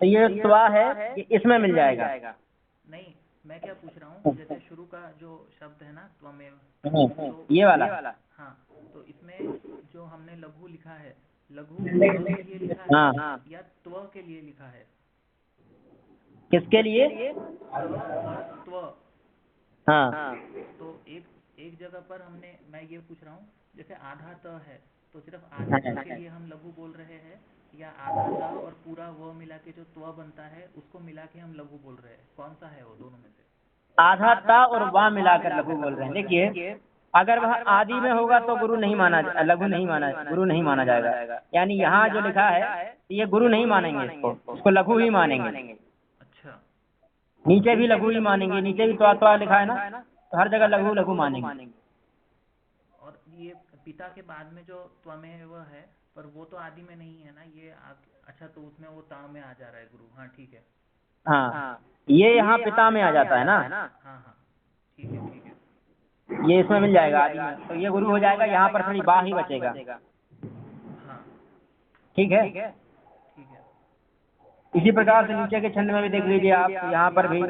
तो ये त्वा है, ये इसमें मिल जाएगा। नहीं, मैं क्या पूछ रहा हूँ, जैसे शुरू का जो शब्द है ना त्वमेव, तो ये वाला। हाँ, तो इसमें जो हमने लघु लिखा है, लघु त्व के लिए लिखा है या त्व के लिए लिखा है? किसके लिए? त्व। हाँ, तो एक जगह पर हमने, मैं ये पूछ रहा हूँ, जैसे आधा त है तो सिर्फ आधा त के लिए हम लघु बोल रहे हैं, या आधा त और पूरा व मिला के जो त्व बनता है उसको मिला के हम लघु बोल रहे हैं? कौन सा है वो दोनों में से? आधा ता और वा मिलाकर लघु बोल रहे हैं। देखिए, अगर वह आदि में होगा तो गुरु नहीं माना, लघु नहीं माना, गुरु नहीं माना जाएगा। यानी यहाँ जो लिखा है ये गुरु नहीं मानेंगे, इसको लघु ही मानेंगे। अच्छा, नीचे भी लघु ही मानेंगे, नीचे भी त्वा लिखा है ना, तो हर जगह लघु लघु मानेंगे। और ये पिता के बाद में जो त्वमेव है, पर वो तो आदि में नहीं है ना, ये अच्छा, तो उसमें वो ता में आ जा रहा है गुरु। हाँ ठीक है। हाँ, ये यहाँ पिता में आ जाता है ना। हाँ हाँ, ठीक है ठीक है। ये इसमें मिल जाएगा आदि में, तो ये गुरु हो जाएगा। यहाँ पर खाली बा ही बचेगा। हाँ ठीक है। ठीक है। इसी प्रकार से नीचे के छंद में भी देख लीजिए आप, यहाँ पर भी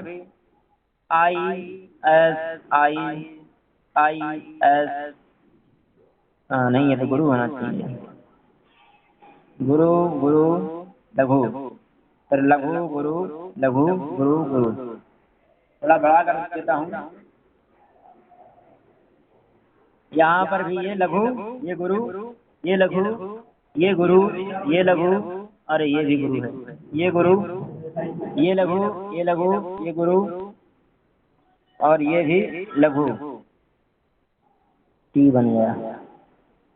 आई एस आई एस, नहीं है तो गुरु होना चाहिए। गुरु गुरु लघु, फिर लघु गुरु लघु गुरु गुरु। थोड़ा बड़ा कर देता हूँ। यहाँ पर भी ये लघु, ये गुरु, ये लघु, ये गुरु, ये लघु, और ये भी गुरु है। ये गुरु, ये लघु, ये लघु, ये गुरु, और ये भी लघु, टी बन गया।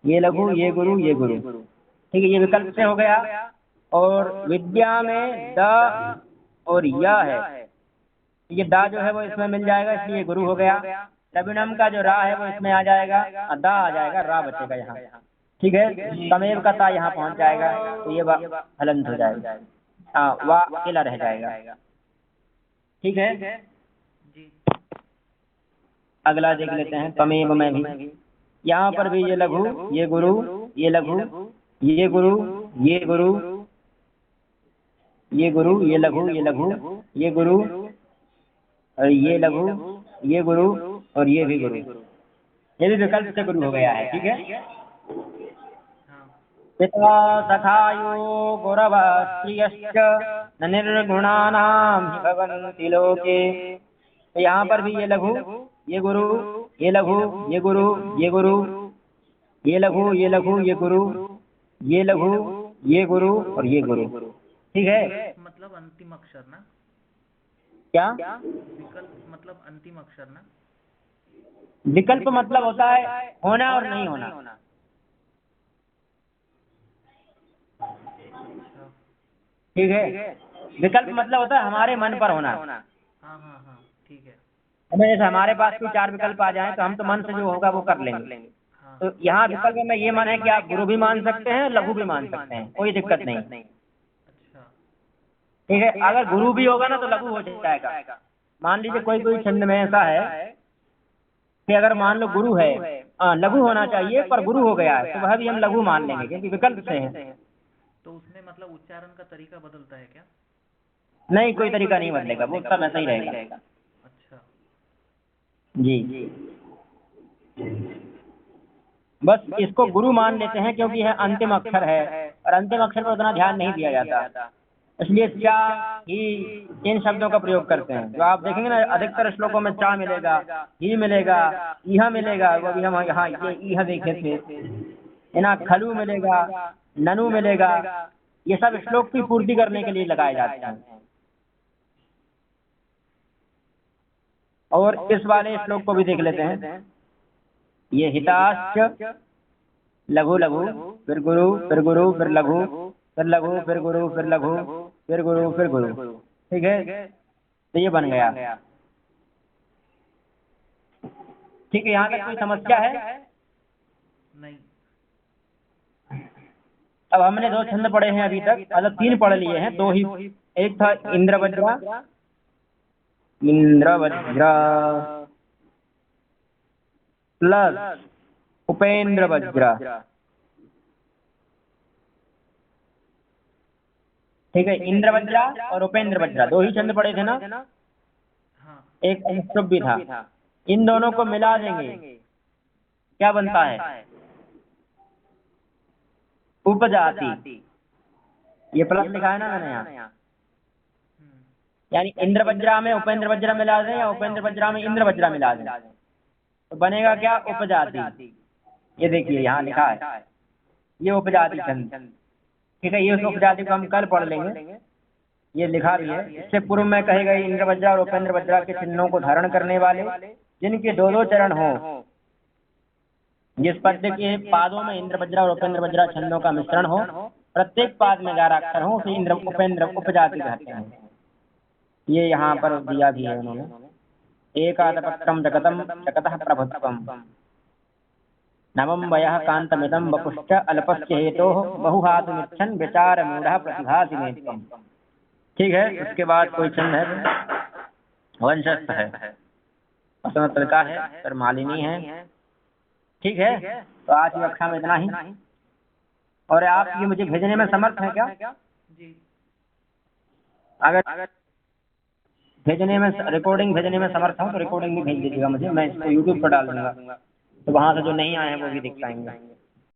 ये लघु, ये गुरु, ये गुरु। ठीक है, ये विकल्प से हो गया। और विद्या में द और य है, ये दा जो है वो इसमें मिल जाएगा, इसलिए गुरु हो गया। द्रविणम का जो रा है वो इसमें आ जाएगा, दा आ जाएगा, रा बचेगा यहाँ। ठीक है, तमेव का ता यहाँ पहुंच जाएगा, तो ये हलंत हो जाएगा। हाँ, वा अकेला रह जाएगा। ठीक है जी। अगला देख लेते हैं, तमेव में भी यहाँ पर भी ये लघु, ये गुरु, ये लघु, ये गुरु, ये गुरु, ये गुरु, ये लघु, ये लघु, ये गुरु, और ये लघु, ये गुरु, और ये भी गुरु। ये भी विकल्प से गुरु हो गया है। ठीक है। पिता सखायो गुरव स्त्रियश्च न निर्गुणानां हि भवन्ति लोके। तो यहाँ पर भी ये लघु, ये गुरु, ये लघु, ये गुरु, ये गुरु, ये लघु, ये लघु, ये गुरु, ये लघु, ये गुरु, और ये गुरु। ठीक है, मतलब अंतिम अक्षर ना? क्या? विकल्प मतलब अंतिम अक्षर ना? विकल्प मतलब होता है होना और नहीं होना। अच्छा। ठीक है, विकल्प मतलब होता है हमारे मन पर होना। हाँ हाँ हाँ, ठीक है। हमें जैसे हमारे पास कोई 4 विकल्प आ जाए तो हम तो मन से जो होगा वो कर लेंगे। हाँ तो यहाँ विकल्प में ये मन है कि आप गुरु भी मान सकते हैं, लघु भी मान सकते हैं, कोई दिक्कत नहीं। अच्छा। ठीक है, अगर गुरु भी होगा ना तो लघु हो जाएगा। मान लीजिए कोई कोई छंद में ऐसा है कि अगर मान लो गुरु है, लघु होना चाहिए पर गुरु हो गया है तो वह भी हम लघु मान लेंगे क्योंकि विकल्प से है। तो उसमें मतलब उच्चारण का तरीका बदलता है क्या? नहीं, कोई तरीका नहीं बदलेगा, वो सब ऐसा ही रहेगा। अच्छा। जी, बस इसको गुरु मान लेते हैं क्योंकि यह अंतिम अक्षर है और अंतिम अक्षर पर उतना ध्यान नहीं दिया जाता, इसलिए चा ही इन शब्दों का प्रयोग करते हैं। जो आप देखेंगे ना अधिकतर श्लोकों में चा मिलेगा, ही मिलेगा, इहा मिलेगा, वो भी हम यहाँ ये इहा देखे थे, है ना, खलु मिलेगा, ननु मिलेगा, ये सब श्लोक की पूर्ति करने के लिए लगाए जाते हैं। और इस वाले श्लोक को भी देख लेते हैं। ये हिताश्च लघु लघु फिर गुरु फिर गुरु फिर लघु फिर लघु फिर गुरु फिर लघु फिर गुरु फिर गुरु। ठीक है, तो ये बन गया। ठीक है, यहाँ तक कोई समस्या है? नहीं। अब हमने 2 छंद पढ़े हैं अभी तक, मतलब 3 पढ़ लिए हैं, 2 ही। एक था इंद्रवज्रा, इंद्रवज्रा प्लस उपेंद्र वज्रा। ठीक है, इंद्र वज्रा और उपेंद्र वज्रा 2 ही छंद पढ़े थे ना? हाँ। एक अनुष्टुप भी था। इन दोनों को मिला देंगे, क्या बनता है? उपजाति। ये प्लस लिखा है ना मैंने यहाँ, यानी इंद्र वज्रा में उपेंद्र वज्रा मिला दें या उपेंद्र वज्रा में इंद्र वज्रा मिला दें तो बनेगा क्या? उपजाति। ये देखिए यहाँ लिखा है, ये उपजाति छंद। ठीक है, ये उस उपजाति को हम कल पढ़ लेंगे, ये लिखा भी है। इससे पूर्व में कहे गए इंद्र वज्रा और उपेंद्र वज्रा के चिन्हों को धारण करने वाले जिनके 2-2 चरण हो, जिस पद्य के पादों में इंद्र वज्रा और उपेंद्र वज्रा छंदों का मिश्रण हो, प्रत्येक पाद में 11 अक्षर हो, उसे इंद्र उपेंद्र उपजाति कहते हैं। ये यहाँ पर दिया भी है उन्होंने। एकादपत्रम जगतम जगतः प्रभुत्वम नवम वयः कांतमिदं वपुश्च अल्पस्य हेतोः बहुहातुमिच्छन् विचार मूढ़ः प्रतिभाति मे त्वम्। ठीक है, उसके बाद कोई छंद है, वंशस्थ है, असमतलिका है, फिर मालिनी है। ठीक है, तो आज की कक्षा में इतना ही। और आप ये मुझे भेजने में समर्थ हैं क्या? जी। अगर भेजने में रिकॉर्डिंग भेजने में समर्थ हूँ तो रिकॉर्डिंग भी भेज दीजिएगा मुझे, मैं इसको यूट्यूब पर डाल दूंगा, तो वहाँ से जो नहीं आए हैं वो भी दिख पाएंगे।